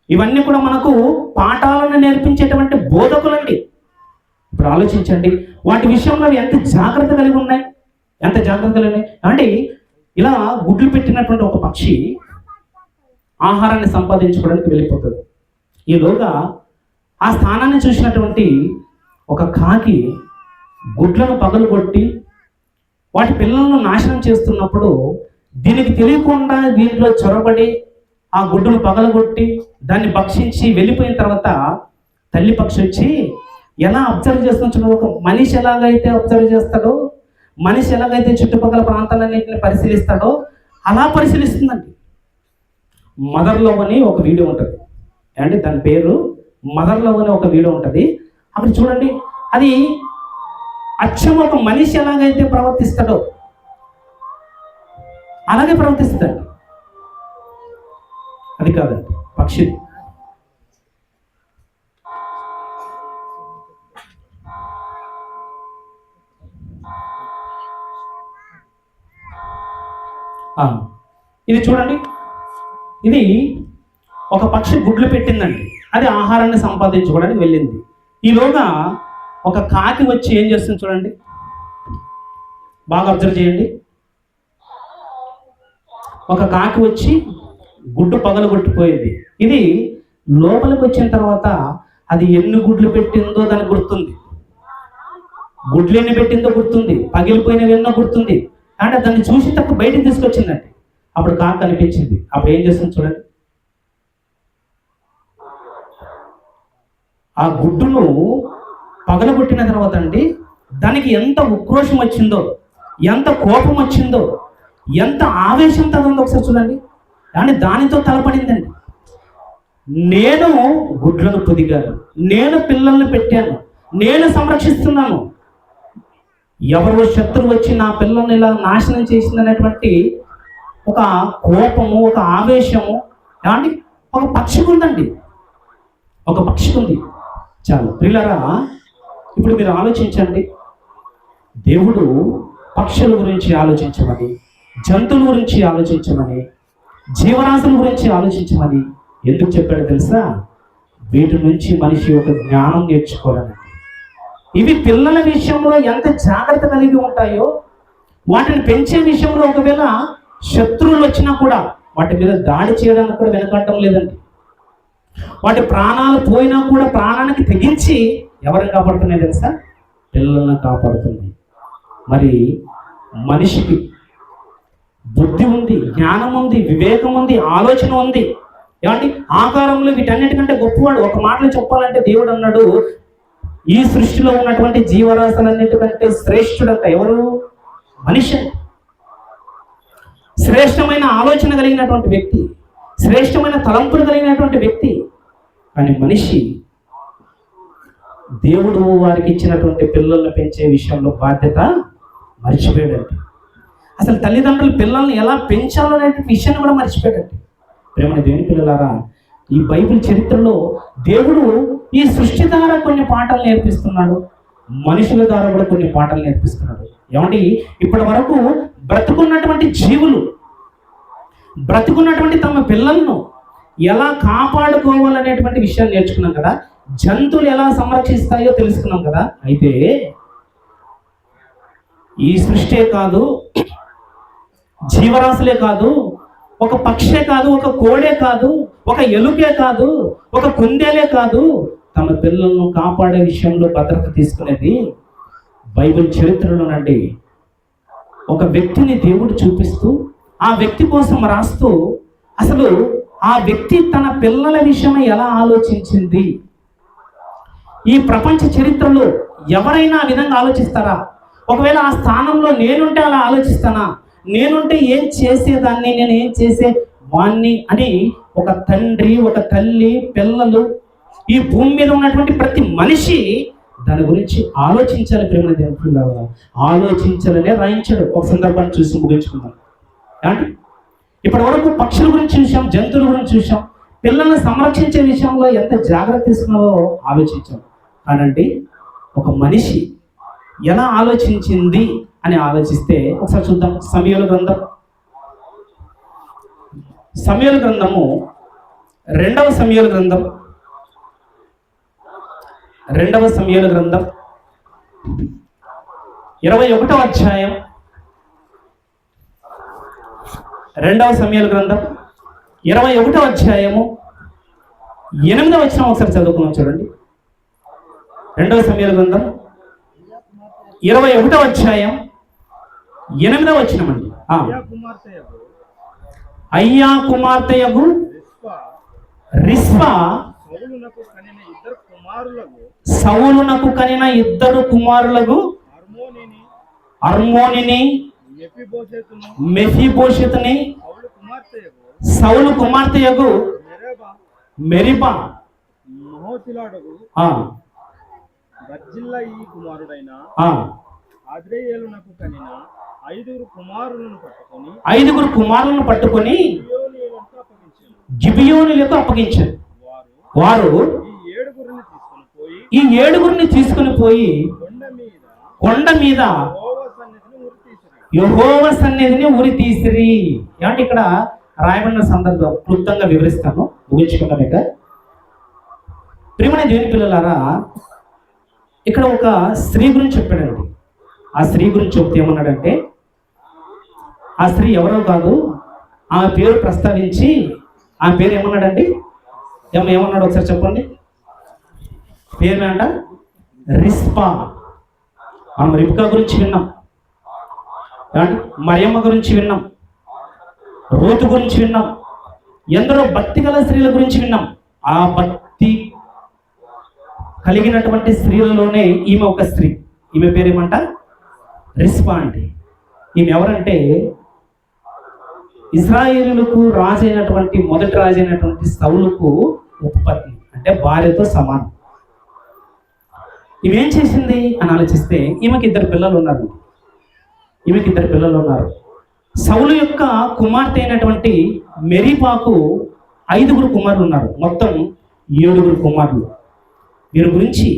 ఇవన్నీ కూడా మనకు పాఠాలను నేర్పించేటువంటి బోధకులండి. ఇప్పుడు ఆలోచించండి, వాటి విషయంలో ఎంత జాగ్రత్త కలిగి ఉన్నాయి, ఎంత జాగ్రత్త కలిగి. అంటే ఇలా గుడ్లు పెట్టినటువంటి ఒక పక్షి ఆహారాన్ని సంపాదించుకోవడానికి వెళ్ళిపోతుంది. ఈలోగా ఆ స్థానాన్ని చూసినటువంటి ఒక కాకి గుడ్లను పగలగొట్టి వాటి పిల్లలను నాశనం చేస్తున్నప్పుడు దీనికి తెలియకుండా దీంట్లో చొరబడి ఆ గుడ్డును పగలగొట్టి దాన్ని భక్షించి వెళ్ళిపోయిన తర్వాత తల్లి పక్షి వచ్చి ఎలా అబ్జర్వ్ చేస్తున్నా, ఒక మనిషి ఎలాగైతే అబ్జర్వ్ చేస్తాడో మనిషి ఎలాగైతే చుట్టుపక్కల ప్రాంతాలన్నింటిని పరిశీలిస్తాడో అలా పరిశీలిస్తుందండి. మదర్ లవ్ అని ఒక వీడియో ఉంటుంది అంటే దాని పేరు మదర్ లవ్ అని ఒక వీడియో ఉంటుంది. అక్కడ చూడండి, అది అచ్చం ఒక మనిషి ఎలాగైతే ప్రవర్తిస్తాడో అలాగే ప్రవర్తిస్తుందండి. అది కాదండి, పక్షి. ఇది చూడండి, ఇది ఒక పక్షి గుడ్లు పెట్టిందండి. అది ఆహారాన్ని సంపాదించుకోవడానికి వెళ్ళింది. ఈలోగా ఒక కాకి వచ్చి ఏం చేస్తుంది చూడండి, బాగా అబ్జర్వ్ చేయండి. ఒక కాకి వచ్చి గుడ్డు పగలగొట్టిపోయింది. ఇది లోపలికి వచ్చిన తర్వాత అది ఎన్ని గుడ్లు పెట్టిందో దానికి గుర్తుంది, గుడ్లు ఎన్ని పెట్టిందో గుర్తుంది, పగిలిపోయినవి ఎన్నో గుర్తుంది. అంటే దాన్ని చూసి తక్కువ బయటికి తీసుకొచ్చిందండి. అప్పుడు కాకి కనిపించింది. అప్పుడు ఏం చేస్తుంది చూడండి, ఆ గుడ్డును పగలగొట్టిన తర్వాత అండి దానికి ఎంత ఉక్రోషం వచ్చిందో, ఎంత కోపం వచ్చిందో, ఎంత ఆవేశం తగ్గిందో ఒకసారి చూడండి. కానీ దానితో తలపడిందండి. నేను గుడ్లను పొదిగాను, నేను పిల్లల్ని పెట్టాను, నేను సంరక్షిస్తున్నాను, ఎవరో శత్రువు వచ్చి నా పిల్లల్ని ఇలా నాశనం చేసిందనేటువంటి ఒక కోపము, ఒక ఆవేశము కానీ ఒక పక్షికి ఉందండి, ఒక పక్షికి ఉంది. చాలు ప్రియులారా, ఇప్పుడు మీరు ఆలోచించండి. దేవుడు పక్షుల గురించి ఆలోచించమని, జంతువుల గురించి ఆలోచించమని, జీవరాశుల గురించి ఆలోచించమని ఎందుకు చెప్పాడో తెలుసా? వీటి నుంచి మనిషి ఒక జ్ఞానం నేర్చుకోవాలని. ఇవి పిల్లల విషయంలో ఎంత జాగ్రత్త కలిగి ఉంటాయో, వాటిని పెంచే విషయంలో ఒకవేళ శత్రువులు వచ్చినా కూడా వాటి మీద దాడి చేయడానికి కూడా వెనకట్టం లేదండి. వాటి ప్రాణాలు పోయినా కూడా ప్రాణానికి తెగించి ఎవరిని కాపాడుతున్నాయి తెలుసా? పిల్లలను కాపాడుతున్నాయి. మరి మనిషికి బుద్ధి ఉంది, జ్ఞానం ఉంది, వివేకం ఉంది, ఆలోచన ఉంది. ఏమండి, ఆకారంలో వీటన్నిటికంటే గొప్పవాడు. ఒక మాటలో చెప్పాలంటే దేవుడు అన్నాడు, ఈ సృష్టిలో ఉన్నటువంటి జీవరాశులన్నిటికంటే శ్రేష్ఠుడంట. ఎవరు? మనిషి. శ్రేష్టమైన ఆలోచన కలిగినటువంటి వ్యక్తి, శ్రేష్టమైన తలంపులు కలిగినటువంటి వ్యక్తి. కానీ మనిషి దేవుడు వారికి ఇచ్చినటువంటి పిల్లల్ని పెంచే విషయంలో బాధ్యత మర్చిపోయాడండి. అసలు తల్లిదండ్రులు పిల్లల్ని ఎలా పెంచాలో అనే విషయాన్ని కూడా మర్చిపోయాడండి. ప్రేమని దేవుని పిల్లలారా, ఈ బైబిల్ చరిత్రలో దేవుడు ఈ సృష్టి ద్వారా కొన్ని పాఠాలు నేర్పిస్తున్నాడు, మనుషుల ద్వారా కూడా కొన్ని పాఠాలు నేర్పిస్తున్నాడు. ఏమండి, ఇప్పటి వరకు బ్రతుకున్నటువంటి జీవులు, బ్రతుకున్నటువంటి తమ పిల్లలను ఎలా కాపాడుకోవాలనేటువంటి విషయాన్ని నేర్చుకున్నాం కదా. జంతువులు ఎలా సంరక్షిస్తాయో తెలుసుకున్నాం కదా. అయితే ఈ సృష్టి కాదు, జీవరాశులే కాదు, ఒక పక్షే కాదు, ఒక కోడే కాదు, ఒక ఎలుకే కాదు, ఒక కుందేలే కాదు, తమ పిల్లలను కాపాడే విషయంలో భద్రత తీసుకునేది బైబిల్ చరిత్రలోనండి. ఒక వ్యక్తిని దేవుడు చూపిస్తూ ఆ వ్యక్తి కోసం రాస్తూ అసలు ఆ వ్యక్తి తన పిల్లల విషయమై ఎలా ఆలోచించింది. ఈ ప్రపంచ చరిత్రలో ఎవరైనా ఆ విధంగా ఆలోచిస్తారా? ఒకవేళ ఆ స్థానంలో నేనుంటే అలా ఆలోచిస్తానా? నేనుంటే ఏం చేసేదాన్ని, నేను ఏం చేసే వాణ్ణి అని ఒక తండ్రి, ఒక తల్లి, పిల్లలు, ఈ భూమి మీద ఉన్నటువంటి ప్రతి మనిషి దాని గురించి ఆలోచించాలి. ప్రేమ దేవుడు ఆలోచించాలనే రాయించాడు. ఒక సందర్భాన్ని చూసి ముగించుకుందాం. అంటే ఇప్పటి వరకు పక్షుల గురించి చూసాం, జంతువుల గురించి చూసాం, పిల్లల్ని సంరక్షించే విషయంలో ఎంత జాగ్రత్త తీసుకున్నావో ఆలోచించాం. కానండి ఒక మనిషి ఎలా ఆలోచించింది అని ఆలోచిస్తే ఒకసారి చూద్దాం. సమూయేలు గ్రంథం, సమూయేలు గ్రంథము, 2వ సమూయేలు గ్రంథం, 2వ సమూయేలు గ్రంథం 21వ అధ్యాయం, 2వ సమూయేలు గ్రంథం 21వ అధ్యాయము 8వ వచనం ఒకసారి చదువుకున్నాం చూడండి. 2వ సమూయేలు గ్రంథం 21వ అధ్యాయం 8వ వచనం అండి. అయ్యా కుమార్తెయగు రిస్పా సౌలునకు కనిన ఇద్దరు కుమారులకు అర్మోనిని, మెఫీబోషెతును, మెఫీబోషెతుని, సౌలు కుమార్తెయగు సౌలు కుమార్తెయగు మెరబా, మెరిబా, మహోతిలాడగు ఆ, బర్జిల్లా ఈ కుమారుడైన ఆ, అద్రేయేలునకు కనిన ఐదుగురు కుమారులను పట్టుకొని ఐదుగురు కుమారులను పట్టుకొని గిబియోనీయులకు అప్పగించారు. గిబియోనులకు అప్పగించారు. వారు వారు ఈ ఏడుగురిని తీసుకొని పోయి ఈ ఏడుగురిని తీసుకుని పోయి కొండ కొండ మీద మీద యెహోవా సన్నిధిని ఉరితీసిరి. యెహోవా సన్నిధిని ఉరి తీసిరి. ఏమంటే ఇక్కడ రాయబడిన సందర్భం క్లుప్తంగా వివరిస్తాను, ముగించుకున్నాం. ఇక ప్రియమైన దేవుని పిల్లలారా, ఇక్కడ ఒక స్త్రీ గురించి చెప్పాడండి. ఆ స్త్రీ గురించి చెప్తే ఏమన్నాడంటే, ఆ స్త్రీ ఎవరో కాదు, ఆమె పేరు ప్రస్తావించి ఆమె పేరు ఏమన్నాడండి, ఏమన్నాడు ఒకసారి చెప్పండి. పేరు అంట రిస్పా. మనం రిబ్కా గురించి విన్నాం, మరియమ్మ గురించి విన్నాం, రూతు గురించి విన్నాం, ఎందరో భక్తి గల స్త్రీల గురించి విన్నాం. ఆ భక్తి కలిగినటువంటి స్త్రీలలోనే ఈమె ఒక స్త్రీ. ఈమె పేరు ఏమంట రిస్పా అండి. ఈమె ఎవరంటే ఇశ్రాయేలులకు రాజు అయినటువంటి మొదటి రాజు అయినటువంటి సౌలుకు ఉపపత్ని, అంటే భార్యతో సమానం. ఈమె ఏం చేసింది అని ఆలోచిస్తే ఈమెకి ఇద్దరు పిల్లలు ఉన్నారు. సౌలు యొక్క కుమార్తె అయినటువంటి మెరీబాకు ఐదుగురు కుమారులు ఉన్నారు. మొత్తం 7 కుమారులు. వీరి గురించి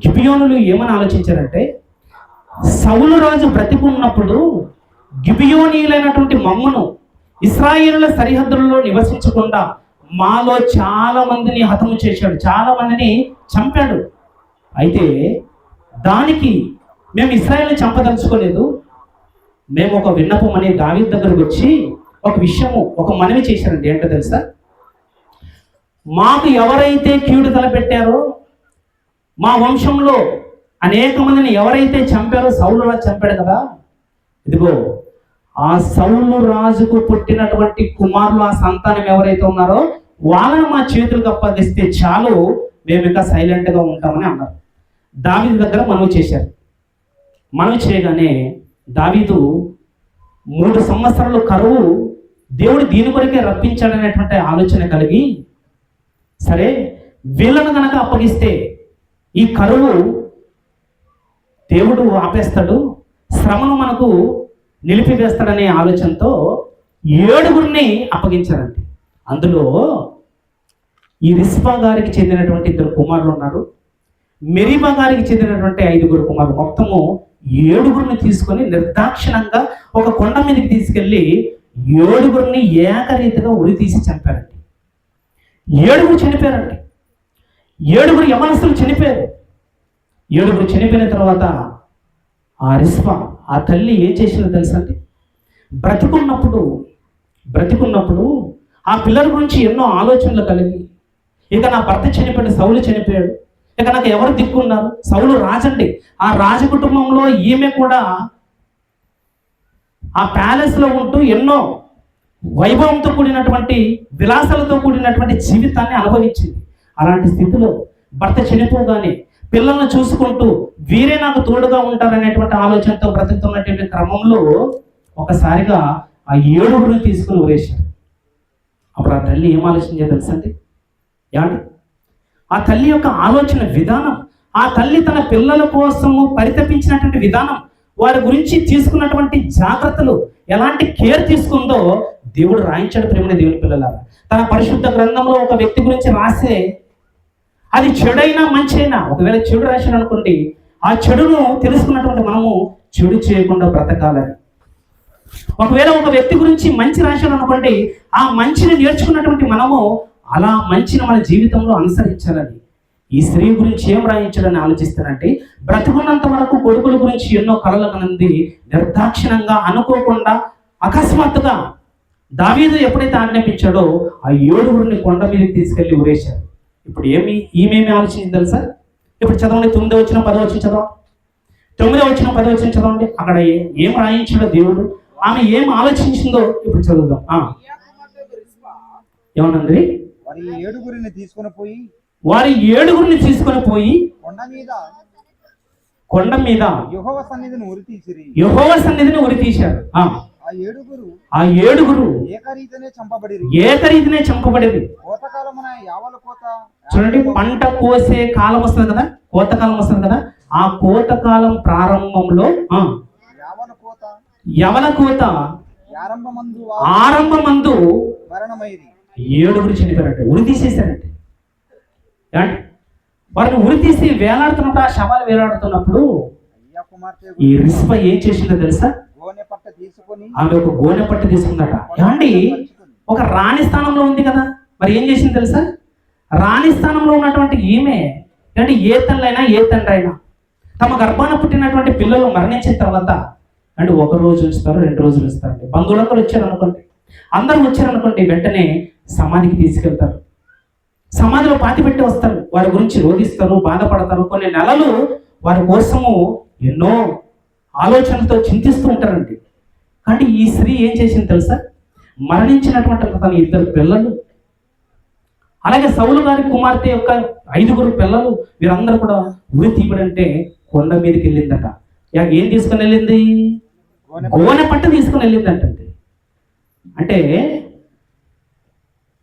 గిబియోనులు ఏమని ఆలోచించారంటే, సౌలు రాజు బ్రతికున్నప్పుడు గిబియోనీయులైనటువంటి మమ్మను ఇశ్రాయేలుల సరిహద్దులలో నివసించకుండా మాలో చాలా మందిని హతము చేశాడు, చాలా మందిని చంపాడు. అయితే దానికి మేము ఇశ్రాయేలుని చంపదలుచుకోలేదు. మేము ఒక విన్నపం అనే దావీదు దగ్గరకు వచ్చి ఒక విషయము, ఒక మనవి చేశారండి. ఏంటో తెలుసా? మాకు ఎవరైతే కీడు తలపెట్టారో, మా వంశంలో అనేక మందిని ఎవరైతే చంపారో, సౌలు రాజు చంపాడు కదా, ఇదిగో ఆ సౌలు రాజుకు పుట్టినటువంటి కుమారులు, ఆ సంతానం ఎవరైతే ఉన్నారో వాళ్ళని మా చేతులకు అప్పగిస్తే చాలు, మేము ఇంకా సైలెంట్గా ఉంటామని అన్నారు. దావీదు దగ్గర మనవి చేశారు. మనవి చేయగానే దావీదు 3 సంవత్సరాలు కరువు దేవుడు దీని కొరకే రప్పించాడనేటువంటి ఆలోచన కలిగి, సరే వీళ్ళను కనుక అప్పగిస్తే ఈ కరువు దేవుడు ఆపేస్తాడు, శ్రమను మనకు నిలిపివేస్తాడనే ఆలోచనతో 7 అప్పగించారండి. అందులో ఈ రిస్పా గారికి చెందినటువంటి 2 కుమారులు ఉన్నారు, మెరీబా గారికి చెందినటువంటి 5 కుమారులు. మొత్తము 7 తీసుకొని నిర్దాక్షిణంగా ఒక కొండ మీదకి తీసుకెళ్ళి 7 ఏకరీతిగా ఉరి తీసి చంపారండి. 7 చనిపోయారండి. 7 యవనస్తులు చనిపోయారు. 7 చనిపోయిన తర్వాత ఆ రిస్పా, ఆ తల్లి ఏం చేసిందో తెలుసా అండి? బ్రతికున్నప్పుడు ఆ పిల్లల గురించి ఎన్నో ఆలోచనలు కలిగి, ఇక నా భర్త చనిపోయాడు, సౌలు చనిపోయాడు, ఇక నాకు ఎవరు దిక్కున్నారు? సౌలు రాజండి. ఆ రాజ కుటుంబంలో ఈమె కూడా ఆ ప్యాలెస్లో ఉంటూ ఎన్నో వైభవంతో కూడినటువంటి, విలాసాలతో కూడినటువంటి జీవితాన్ని అనుభవించింది. అలాంటి స్థితిలో భర్త చనిపోగానే పిల్లల్ని చూసుకుంటూ వీరే నాకు తోడుగా ఉంటారనేటువంటి ఆలోచనతో బ్రతుకుతున్నటువంటి క్రమంలో ఒకసారిగా ఆ 7 తీసుకుని ఊరేశారు. అప్పుడు ఆ తల్లి ఏం ఆలోచించే తెలుసండి? ఏమండి, ఆ తల్లి యొక్క ఆలోచన విధానం, ఆ తల్లి తన పిల్లల కోసము పరితపించినటువంటి విధానం, వారి గురించి తీసుకున్నటువంటి జాగ్రత్తలు, ఎలాంటి కేర్ తీసుకుందో దేవుడు రాయించాడు. ప్రేమని దేవుని పిల్లలారా, తన పరిశుద్ధ గ్రంథంలో ఒక వ్యక్తి గురించి రాసే, అది చెడైనా మంచైనా, ఒకవేళ చెడు రాశాడు అనుకోండి, ఆ చెడును తెలుసుకున్నటువంటి మనము చెడు చేయకుండా బ్రతకాలని. ఒకవేళ ఒక వ్యక్తి గురించి మంచి రాశాడు అనుకోండి, ఆ మంచిని నేర్చుకున్నటువంటి మనము అలా మంచిని మన జీవితంలో అనుసరించాలని. ఈ స్త్రీ గురించి ఏం రాయించాలని ఆలోచిస్తానంటే, బ్రతుకున్నంత వరకు కొడుకుల గురించి ఎన్నో కలలు కనంది, నిర్దాక్షిణంగా అనుకోకుండా అకస్మాత్తుగా దావీదు ఎప్పుడైతే ఆజ్ఞాపించాడో ఆ 7 కొండ మీదకి తీసుకెళ్లి ఊరేశారు. ఇప్పుడు ఈమెమి ఆలోచించింది తెలుసా? ఇప్పుడు చదవండి, 9వ వచనం 10వ వచనం చదవండి. 9వ వచనం 10వ వచనం చదవండి. అక్కడ ఏం రాయించాడో దేవుడు, ఆమె ఏం ఆలోచించిందో ఇప్పుడు చదువుదాం. ఏమనండి? వారి 7 తీసుకొని పోయి కొండ కొండ మీద యెహోవా సన్నిధిని ఉరితీసిరి. యెహోవా సన్నిధిని ఉరి తీశారు. ఆ ఆ ఏడుగురు ఏకరీతినే చంపబడిరి. ఏకరీతినే చంపబడేది. కోతకాలమున యావల కోత చూడండి, పంట కోసే కాలం వస్తుంది కదా, కోతకాలం వస్తుంది కదా, ఆ కోతకాలం ప్రారంభంలో యావల కోత యవన కోత ఆరంభమందు ఆరంభమందు మరణమైరి. ఏడుగురు చనిపోయారంటే, ఉరి తీసేశారంటే. ఏమండి? వారిని ఉరి తీసి వేలాడుతున్నప్పుడు, ఆ శవాలు వేలాడుతున్నప్పుడు అయ్యా కుమార్తె ఈ రిస్ప ఏం చేసిందో తెలుసా? గోనె పట్ట తీసుకొని ఆమె ఒక గోనె పట్టు తీసుకుందట. ఏమండి, ఒక రాణి స్థానంలో ఉంది కదా, మరి ఏం చేసింది తెలుసా? రాణి స్థానంలో ఉన్నటువంటి ఈమె, అంటే ఏ తల్లైనా ఏ తండ్రి అయినా తమ గర్భాన పుట్టినటువంటి పిల్లలు మరణించిన తర్వాత అంటే 1 రోజు ఉంచుతారు, 2 రోజులు ఉంచుతారండి. బంధువులందరూ వచ్చారనుకోండి, అందరూ వచ్చారనుకోండి, వెంటనే సమాధికి తీసుకెళ్తారు. సమాధిలో పాతిపెట్టి వస్తారు. వారి గురించి రోధిస్తారు, బాధపడతారు. కొన్ని నెలలు వారి కోసము ఎన్నో ఆలోచనలతో చింతిస్తూ ఉంటారండి. కానీ ఈ స్త్రీ ఏం చేసింది తెలుసా? మరణించినటువంటి తన 2 పిల్లలు, అలాగే సౌలు గారి కుమార్తె యొక్క 5గురు పిల్లలు, వీరందరూ కూడా ఉరి తీయబడంటే కొండ మీదకి వెళ్ళిందట. ఏం తీసుకుని వెళ్ళింది? గోనె పట్టు తీసుకుని వెళ్ళిందంటే, అంటే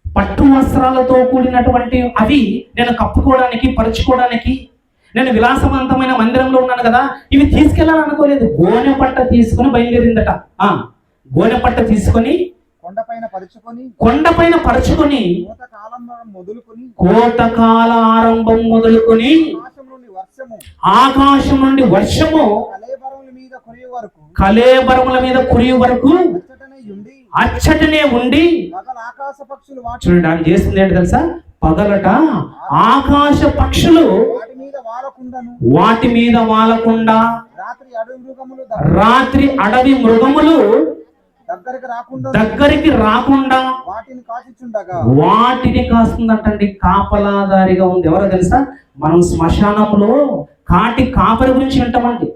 పట్టు వస్త్రాలతో కూడినటువంటి అవి నేను కప్పుకోవడానికి, పరుచుకోవడానికి, నేను విలాసవంతమైన మందిరంలో ఉన్నాను కదా, ఇవి తీసుకెళ్ళాలనుకోలేదు. గోనె పట్ట తీసుకుని బయలుదేరిందట. గోనె పట్ట తీసుకొని కొండపైన పరుచుకొని కోతకాల ఆరంభం మొదలుకొని ఆకాశం నుండి వర్షము కళేబరముల మీద కురియు వరకు అచ్చటనే ఉండి, చూడండి ఆమె చేస్తుంది ఏంటి తెలుసా? పగలట ఆకాశ పక్షులు వాటి మీద వాలకుండా, రాత్రి అడవి మృగములు దగ్గరికి రాకుండా వాటిని కాస్తుందంటండి. కాపలాదారిగా ఉంది. ఎవరో తెలుసా? మనం శ్మశానంలో కాపరి గురించి వింటామండి.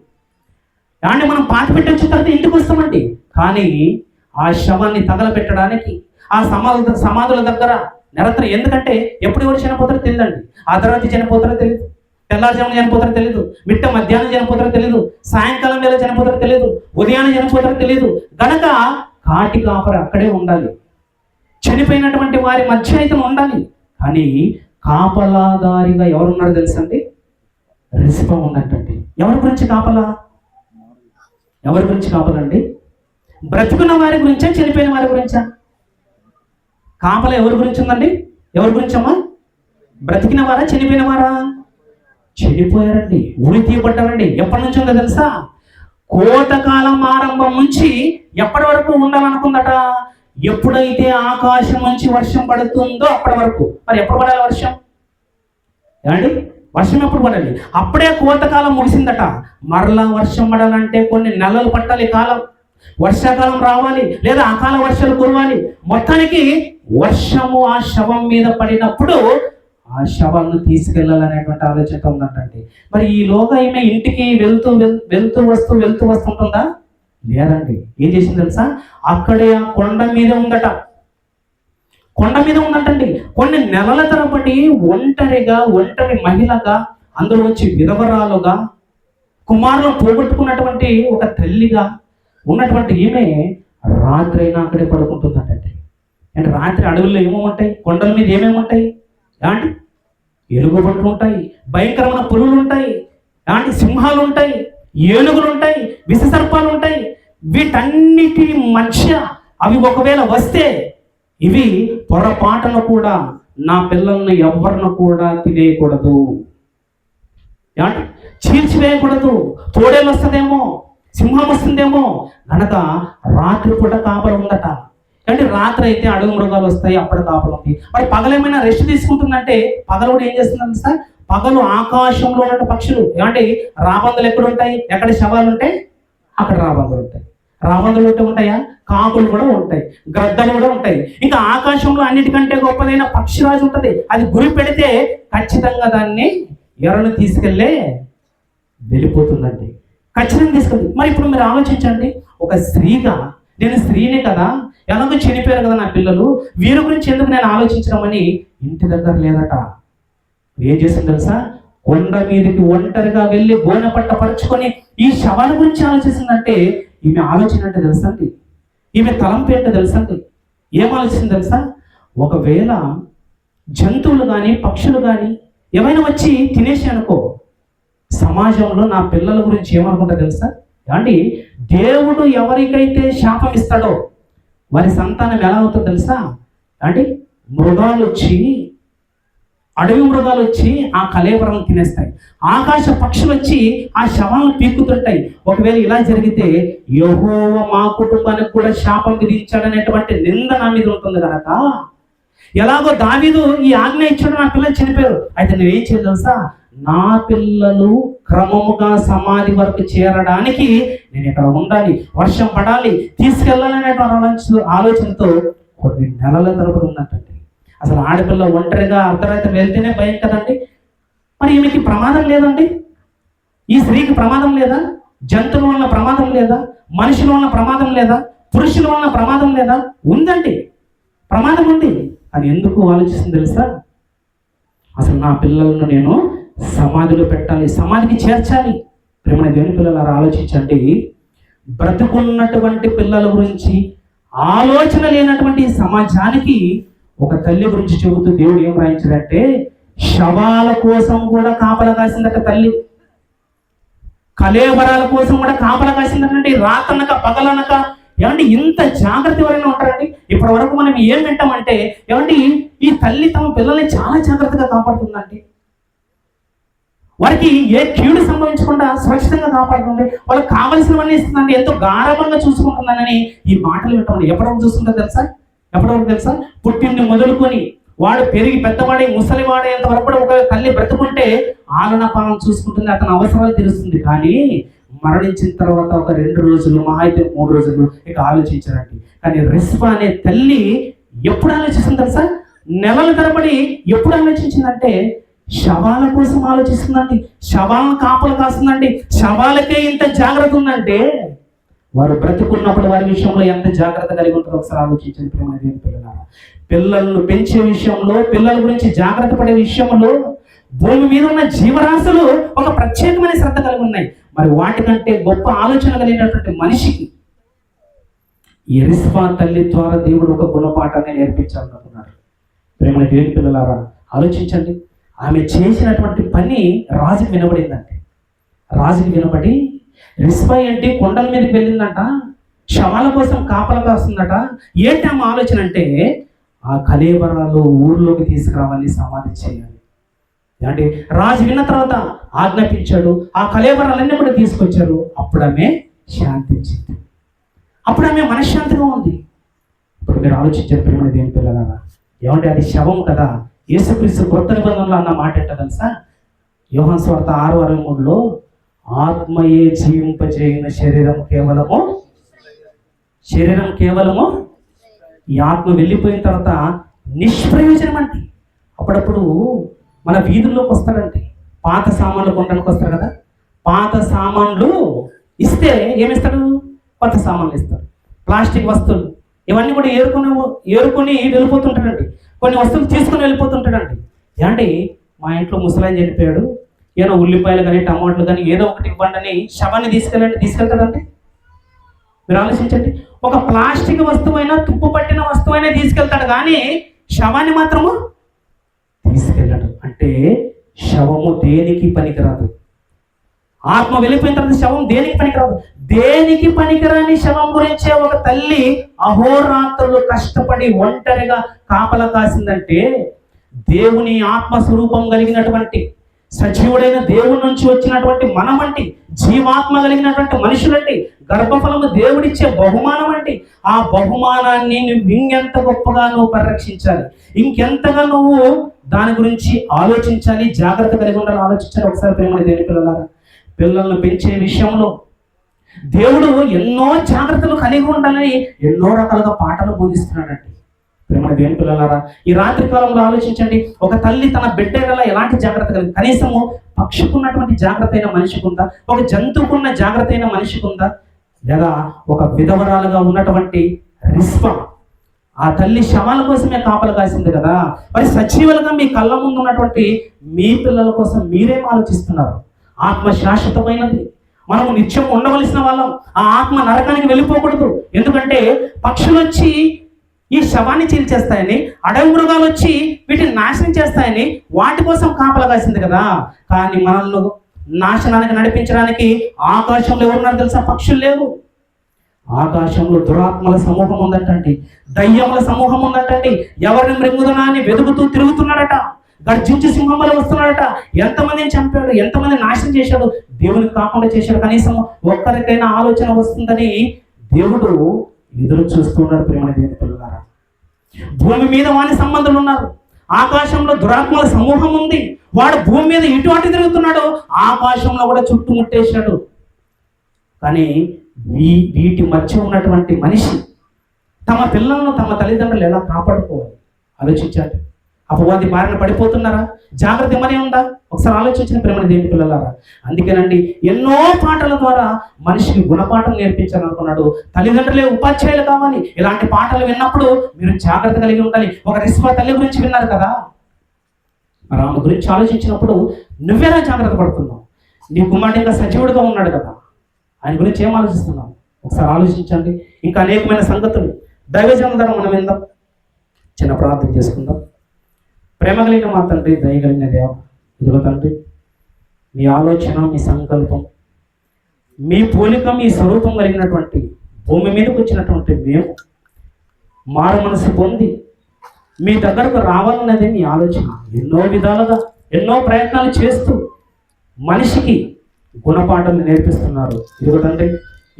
దాన్ని మనం పాతి పెట్టి వచ్చిన తర్వాత ఇంటికి వస్తామండి. కానీ ఆ శవాన్ని తగలబెట్టడానికి ఆ సమాధుల దగ్గర నిరంతరం, ఎందుకంటే ఎప్పుడు ఎవరు చనిపోతారో తెలియదండి. అర్ధరాత్రి చనిపోతారో తెలియదు, తెల్లారుజామున చనిపోతారో తెలియదు, మిట్ట మధ్యాహ్నం చనిపోతారో తెలియదు, సాయంకాలం వేళ చనిపోతారో తెలియదు, ఉదయాన్నే చనిపోతారో తెలియదు. గనక కాటి కాపరి అక్కడే ఉండాలి, చనిపోయినటువంటి వారి మధ్య అయితే ఉండాలి. కానీ కాపలాదారిగా ఎవరున్నారో తెలుసండి? రిస్ప ఉన్నట్టండి. ఎవరి గురించి కాపలా? ఎవరి గురించి కాపలండి? బ్రతుకున్న వారి గురించా, చనిపోయిన వారి గురించా? కాపల ఎవరి గురించి ఉందండి? ఎవరి గురించి అమ్మా? బ్రతికిన వారా, చనిపోయిన వారా? చనిపోయారండి, ఉరి తీయబడ్డారండి. ఎప్పటి నుంచి ఉందో తెలుసా? కోతకాలం ఆరంభం నుంచి ఎప్పటి వరకు ఉండాలనుకుందట? ఎప్పుడైతే ఆకాశం నుంచి వర్షం పడుతుందో అప్పటి వరకు. మరి ఎప్పుడు పడాలి వర్షం? ఏమండి, వర్షం ఎప్పుడు పడాలి? అప్పుడే కోతకాలం ముగిసిందట. మరలా వర్షం పడాలంటే కొన్ని నెలలు పట్టాలి కాలం. వర్షాకాలం రావాలి, లేదా అకాల వర్షాలు కురవాలి. మొత్తానికి వర్షము ఆ శవం మీద పడినప్పుడు ఆ శవాలను తీసుకెళ్లాలనేటువంటి ఆలోచన ఉందంటండి. మరి ఈలోగా ఈమె ఇంటికి వెళ్తూ వస్తుంటుందా? లేదండి. ఏం చేసింది తెలుసా? అక్కడే ఆ కొండ మీద ఉందట. కొండ మీద ఉందంటండి. కొన్ని నెలల తరబడి ఒంటరి మహిళగా, అందులో వచ్చి విధవరాలుగా, కుమారులను పోగొట్టుకున్నటువంటి ఒక తల్లిగా ఉన్నటువంటి ఈమె రాత్రి అయినా అక్కడే పడుకుంటుందంటే. అంటే రాత్రి అడవుల్లో ఏమేమి కొండల మీద ఏమేమి ఉంటాయి? ఏమంటే ఎలుగుబంట్లు ఉంటాయి, భయంకరమైన పులులు ఉంటాయి, ఏమంటే సింహాలు ఉంటాయి, ఏనుగులు ఉంటాయి, విషసర్పాలు ఉంటాయి. వీటన్నిటి మధ్య అవి ఒకవేళ వస్తే ఇవి పొరపాటును కూడా నా పిల్లల్ని ఎవరిని కూడా తినేయకూడదు, ఏమంటే చీల్చివేయకూడదు. తోడేలు వస్తుందేమో, సింహం వస్తుందేమో. కనుక రాత్రి పూట కాపలు ఉందట. అంటే రాత్రి అయితే అడవి మృగాలు వస్తాయి, అప్పుడు కాపలు ఉంది. మరి పగలేమైనా రెస్ట్ తీసుకుంటుందంటే పగలు కూడా ఏం చేస్తుందంటే సార్, పగలు ఆకాశంలో ఉన్న పక్షులు, ఏమంటే రాబందులు ఎక్కడ ఉంటాయి? ఎక్కడ శవాలు ఉంటాయి అక్కడ రాబందులు ఉంటాయి. రాబందులు ఉంటాయా? కాకులు కూడా ఉంటాయి, గద్దలు కూడా ఉంటాయి. ఇంకా ఆకాశంలో అన్నిటికంటే గొప్పదైన పక్షిరాజు ఉంటుంది. అది గురి పెడితే ఖచ్చితంగా దాన్ని ఎరను తీసుకెళ్ళే వెళ్ళిపోతుందండి. ఖచ్చితంగా తీసుకెళ్ళి. మరి ఇప్పుడు మీరు ఆలోచించండి, ఒక స్త్రీగా, నేను స్త్రీనే కదా, ఎలాగో చనిపోయారు కదా నా పిల్లలు, వీరి గురించి ఎందుకు నేను ఆలోచించడం అని ఇంటి దగ్గర లేదట. ఏం చేసింది తెలుసా? కొండ మీదకి ఒంటరిగా వెళ్ళి గోనె పట్ట పరుచుకొని ఈ శవాల గురించి ఆలోచిస్తుందంటే ఈమె ఆలోచన అంటే తెలుసా అండి? ఈమె తలంపు ఏంటో తెలుసా అండి? ఏం ఆలోచిస్తుంది తెలుసా? ఒకవేళ జంతువులు కానీ పక్షులు కానీ ఏమైనా వచ్చి తినేసి అనుకో, సమాజంలో నా పిల్లల గురించి ఏమనుకుంటా తెలుసా అండి? దేవుడు ఎవరికైతే శాపం ఇస్తాడో వారి సంతానం ఎలా అవుతుందో తెలుసా అండి? మృగాలు వచ్చి, అడవి మృగాలు వచ్చి ఆ కళేబరం తినేస్తాయి, ఆకాశ పక్షులు వచ్చి ఆ శవాలను పీక్కుతుంటాయి. ఒకవేళ ఇలా జరిగితే యెహోవా మా కుటుంబానికి కూడా శాపం విధించాడనేటువంటి నింద నా మీద ఉంటుంది కనుక, ఎలాగో దావీదు ఈ ఆజ్ఞ ఇచ్చాడు, నా పిల్లలు చనిపోయారు, అయితే నువ్వేం చేయాలి తెలుసా? నా పిల్లలు క్రమముగా సమాధి వరకు చేరడానికి నేను ఇక్కడ ఉండాలి, వర్షం పడాలి, తీసుకెళ్ళాలనేటువంటి ఆలోచనతో కొన్ని నెలల తరబడి ఉందంటండి. అసలు ఆడపిల్ల ఒంటరిగా అర్ధరాత్రి వెళ్తేనే భయం కదండి. మరి ఈమెకి ప్రమాదం లేదండి? ఈ స్త్రీకి ప్రమాదం లేదా? జంతువుల వల్ల ప్రమాదం లేదా? మనుషుల వల్ల ప్రమాదం లేదా? పురుషుల వల్ల ప్రమాదం లేదా? ఉందండి, ప్రమాదం ఉంది. అని ఎందుకు ఆలోచిస్తుంది తెలుసా? అసలు నా పిల్లలను నేను సమాధిలో పెట్టాలి, సమాధికి చేర్చాలి. ప్రేమ దేవుని పిల్లలారా ఆలోచించండి. బ్రతుకున్నటువంటి పిల్లల గురించి ఆలోచన లేనటువంటి సమాజానికి ఒక తల్లి గురించి చెబుతూ దేవుడు ఏం రాయించాడంటే, శవాల కోసం కూడా కాపలా కాసిందట తల్లి, కళేబరాల కోసం కూడా కాపలా కాసిందటండి. రాతనక పగలనక. ఏమంటే ఇంత జాగ్రత్త ఎవరైనా ఉంటారండి? ఇప్పటి వరకు మనం ఏం వింటామంటే, ఏమంటే ఈ తల్లి తమ పిల్లల్ని చాలా జాగ్రత్తగా కాపాడుతుందండి, వారికి ఏ కీడు సంభవించకుండా సురక్షితంగా కాపాడుతుంది, వాళ్ళకి కావలసినవన్నీ ఇస్తుందండి, ఎంతో గారవంగా చూసుకుంటుందని ఈ మాటలు వింటామండి. ఎప్పటివరకు చూస్తుందో తెలుసా? ఎప్పటివరకు తెలుసా? పుట్టింది మొదలుకొని వాడు పెరిగి పెద్దవాడే ముసలివాడేంత వరకు కూడా ఒక తల్లి బ్రతుకుంటే ఆలన పాలన చూసుకుంటుంది, అతని అవసరాలు తెలుస్తుంది. కానీ మరణించిన తర్వాత ఒక 2 రోజులు, మహా అయితే 3 రోజులు ఇక ఆలోచించారండి. కానీ రిస్పా అనే తల్లి ఎప్పుడు ఆలోచిస్తుంది తెలుసా? నెలల తరబడి ఎప్పుడు ఆలోచించిందంటే, శవాల కోసం ఆలోచిస్తుందండి, శవాలను కాపలు కాస్తుందండి. శవాలకే ఇంత జాగ్రత్త ఉందంటే వారు బ్రతుకున్నప్పుడు వారి విషయంలో ఎంత జాగ్రత్త కలిగి ఉంటారో ఒకసారి ఆలోచించండి. ప్రేమ దేవుని పిల్లలారా, పిల్లలను పెంచే విషయంలో, పిల్లల గురించి జాగ్రత్త పడే విషయంలో భూమి మీద ఉన్న జీవరాశులు ఒక ప్రత్యేకమైన శ్రద్ధ కలిగి ఉన్నాయి. మరి వాటికంటే గొప్ప ఆలోచన కలిగినటువంటి మనిషికి ఈ రిస్పా తల్లి ద్వారా దేవుడు ఒక గుణపాఠాన్ని నేర్పించాలనుకున్నాడు. ప్రేమ దేవుని పిల్లలారా ఆలోచించండి. ఆమె చేసినటువంటి పని రాజుకి వినబడిందంటే, రాజుకి వినబడి రిస్పా ఏంటి కొండల మీదకి వెళ్ళిందంట, శవాల కోసం కాపలా కాస్తుందట. ఏంటి ఆమె ఆలోచన అంటే, ఆ కళేబరాలు ఊర్లోకి తీసుకురావాలి, సమాధి చేయాలి. అంటే రాజు విన్న తర్వాత ఆజ్ఞాపించాడు, ఆ కళేబరాలన్నీ కూడా తీసుకొచ్చారు. అప్పుడు ఆమె శాంతించింది, అప్పుడు ఆమె మనశ్శాంతిగా ఉంది. ఇప్పుడు మీరు ఆలోచించారు ప్రేమ దేవుని పిల్లలారా, ఏమంటే అది శవం కదా. యేసుక్రీస్తు క్రొత్త నిబంధనలో అన్న మాట ఏంటో తెలుసా? యోహాను సువార్త 6:63లో, ఆత్మయే జీవింపజేయన శరీరం కేవలము ఈ ఆత్మ వెళ్ళిపోయిన తర్వాత నిష్ప్రయోజనం అంటే. అప్పుడప్పుడు మన వీధుల్లోకి వస్తాడంటే, పాత సామాన్లు కొనడానికి వస్తారు కదా, పాత సామాన్లు ఇస్తే ఏమిస్తాడు? కొత్త సామాన్లు ఇస్తాడు. ప్లాస్టిక్ వస్తువులు ఇవన్నీ కూడా ఏరుకొని వెళ్ళిపోతుంటాడండి. కొన్ని వస్తువులు తీసుకొని వెళ్ళిపోతుంటాడండి. ఏమంటే మా ఇంట్లో ముసలాయన చనిపోయాడు, ఏదో ఉల్లిపాయలు కానీ టమాటాలు కానీ ఏదో ఒకటి ఇవ్వండి అని శవాన్ని తీసుకెళ్తాడంటే. మీరు ఆలోచించండి, ఒక ప్లాస్టిక్ వస్తువైనా, తుప్పు పట్టిన వస్తువైనా తీసుకెళ్తాడు, కానీ శవాన్ని మాత్రము తీసుకెళ్ళాడు. అంటే శవము దేనికి పనికిరాదు. ఆత్మ వెళ్ళిపోయిన తర్వాత శవం దేనికి పనికిరాదు. దేనికి పనికిరాని శవం గురించే ఒక తల్లి అహోరాత్రులు కష్టపడి ఒంటరిగా కాపలా కాసిందంటే, దేవుని ఆత్మస్వరూపం కలిగినటువంటి సజీవుడైన దేవుడి నుంచి వచ్చినటువంటి మనమంటి, జీవాత్మ కలిగినటువంటి మనుషులంటి, గర్భఫలము దేవుడిచ్చే బహుమానం అండి. ఆ బహుమానాన్ని నువ్వు ఇంకెంత గొప్పగా నువ్వు పరిరక్షించాలి, ఇంకెంతగా నువ్వు దాని గురించి ఆలోచించాలి, జాగ్రత్త కలిగి ఉండాలి, ఆలోచించాలి. ఒకసారి ప్రేమ దేవుని పిల్లలారా, పిల్లలను పెంచే విషయంలో దేవుడు ఎన్నో జాగ్రత్తలు కలిగి ఉండాలని ఎన్నో రకాలుగా పాఠాలు బోధిస్తున్నాడండి. ప్రేమ దేవుని పిల్లలారా, ఈ రాత్రి కాలంలో ఆలోచించండి, ఒక తల్లి తన బిడ్డ ఎలాంటి జాగ్రత్త కలిగి, కనీసము పక్షుకున్నటువంటి జాగ్రత్త అయిన మనిషికి ఉందా? ఒక జంతువుకున్న జాగ్రత్త అయిన మనిషికి ఉందా? లేదా ఒక విధవరాలుగా ఉన్నటువంటి రిస్పా ఆ తల్లి శవాల కోసమే కాపలు కాసింది కదా, మరి సజీవులుగా మీ కళ్ళ ముందు ఉన్నటువంటి మీ పిల్లల కోసం మీరేం ఆలోచిస్తున్నారు? ఆత్మ శాశ్వతమైనది, మనము నిత్యం ఉండవలసిన వాళ్ళం. ఆ ఆత్మ నరకానికి వెళ్ళిపోకూడదు. ఎందుకంటే పక్షులు వచ్చి ఈ శవాన్ని చీల్చేస్తాయని, అడవి మృగాలు వచ్చి వీటిని నాశనం చేస్తాయని వాటి కోసం కాపలా కాసింది కదా. కానీ మనల్ని నాశనానికి నడిపించడానికి ఆకాశంలో ఎవరున్నారు తెలుసా? పక్షులు లేవు. ఆకాశంలో దురాత్మల సమూహం ఉందటండి, దయ్యముల సమూహం ఉందటండి. ఎవరిని మృంగుదనా అని వెతుకుతూ తిరుగుతున్నాడట, గర్జించి సింహంలో వస్తున్నాడట. ఎంతమందిని చంపాడు, ఎంతమంది నాశనం చేశాడు, దేవునికి కాకుండా చేశాడు. కనీసం ఒక్కరికైనా ఆలోచన వస్తుందని దేవుడు ఎదురు చూస్తున్నాడు. ప్రేమ దేవుని పిల్లలారా, భూమి మీద వాని సంబంధులు ఉన్నారు, ఆకాశంలో దురాత్మల సమూహం ఉంది. వాడు భూమి మీద ఇటు అటు తిరుగుతున్నాడు, ఆకాశంలో కూడా చుట్టుముట్టేశాడు. కానీ వీటి మధ్య ఉన్నటువంటి మనిషి తమ పిల్లలను తమ తల్లిదండ్రులు ఎలా కాపాడుకోవాలి ఆలోచించాలి. అపవాది బారిన పడిపోతున్నారా? జాగ్రత్త ఏమని ఉందా? ఒకసారి ఆలోచించిన ప్రేమని దేవుని పిల్లలారా. అందుకేనండి ఎన్నో పాటల ద్వారా మనిషికి గుణపాఠం నేర్పించాలనుకున్నాడు. తల్లిదండ్రులే ఉపాధ్యాయులు కావాలి. ఇలాంటి పాటలు విన్నప్పుడు మీరు జాగ్రత్త కలిగి ఉండాలి. ఒక రిస్వా తల్లి గురించి విన్నారు కదా, మరి ఆమె గురించి ఆలోచించినప్పుడు నువ్వెలా జాగ్రత్త పడుతున్నావు? నీ కుమారుడు ఇంకా సజీవుడిగా ఉన్నాడు కదా, ఆయన గురించి ఏం ఆలోచిస్తున్నావు? ఒకసారి ఆలోచించండి. ఇంకా అనేకమైన సంగతులు దైవజనం ద్వారా మనం విందాం. చిన్న ప్రార్థన చేసుకుందాం. ప్రేమ కలిగిన మా తండ్రి, దయ కలిగిన దేవ, ఇదిగో తండ్రి, మీ ఆలోచన, మీ సంకల్పం, మీ పోలిక, మీ స్వరూపం కలిగినటువంటి భూమి మీదకి వచ్చినటువంటి మేము మారు మనసు పొంది మీ దగ్గరకు రావాలన్నది మీ ఆలోచన. ఎన్నో విధాలుగా ఎన్నో ప్రయత్నాలు చేస్తూ మనిషికి గుణపాఠాలు నేర్పిస్తున్నారు. ఇదిగో తండ్రి,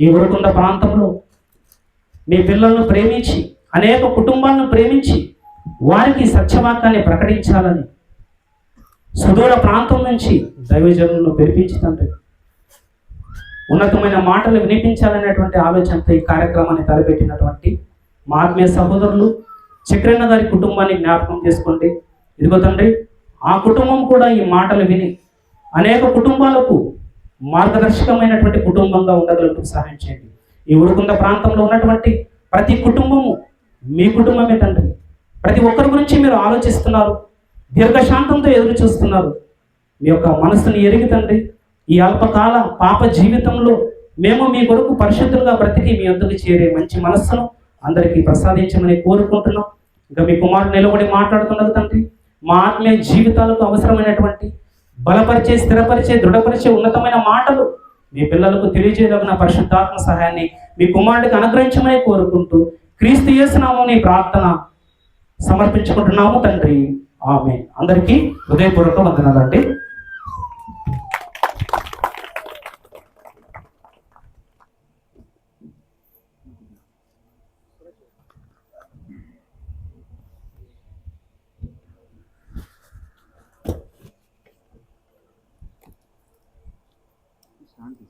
ఈ ఉరకొండ ప్రాంతంలో మీ పిల్లలను ప్రేమించి, అనేక కుటుంబాలను ప్రేమించి వారికి సత్యవాక్యాన్ని ప్రకటించాలని సుదూర ప్రాంతం నుంచి దైవజనులను పిలిపించి తండ్రి ఉన్నతమైన మాటలు వినిపించాలనేటువంటి ఆలోచనతో ఈ కార్యక్రమాన్ని తలపెట్టినటువంటి మా ఆత్మీయ సహోదరులు చక్రన్న గారి కుటుంబాన్ని జ్ఞాపకం చేసుకోండి. ఇదిగో తండ్రి, ఆ కుటుంబం కూడా ఈ మాటలు విని అనేక కుటుంబాలకు మార్గదర్శకమైనటువంటి కుటుంబంగా ఉండగలుగుతూ సహాయం చేయండి. ఈ ఉరుకుంద ప్రాంతంలో ఉన్నటువంటి ప్రతి కుటుంబము మీ కుటుంబమే తండ్రి. ప్రతి ఒక్కరి గురించి మీరు ఆలోచిస్తున్నారు, దీర్ఘశాంతంతో ఎదురు చూస్తున్నారు. మీ యొక్క మనసుని ఎరిగి తండ్రి, ఈ అల్పకాల పాప జీవితంలో మేము మీ కొరకు పరిశుద్ధులుగా బ్రతికి మీ వద్దకు చేరే మంచి మనస్సును అందరికీ ప్రసాదించమని కోరుకుంటున్నాం. ఇంకా మీ కుమారుడు నిలబడి మాట్లాడుతున్నది తండ్రి, మా ఆత్మీయ జీవితాలకు అవసరమైనటువంటి బలపరిచే, స్థిరపరిచే, దృఢపరిచే ఉన్నతమైన మాటలు మీ పిల్లలకు తెలియజేయగలిగిన పరిశుద్ధాత్మ సహాయాన్ని మీ కుమారుడికి అనుగ్రహించమని కోరుకుంటూ క్రీస్తు యేసు నామమున ప్రార్థన సమర్పించుకుంటున్నాము తండ్రి, ఆమేన్. అందరికీ హృదయపూర్వక వందనాలండి. శాంతి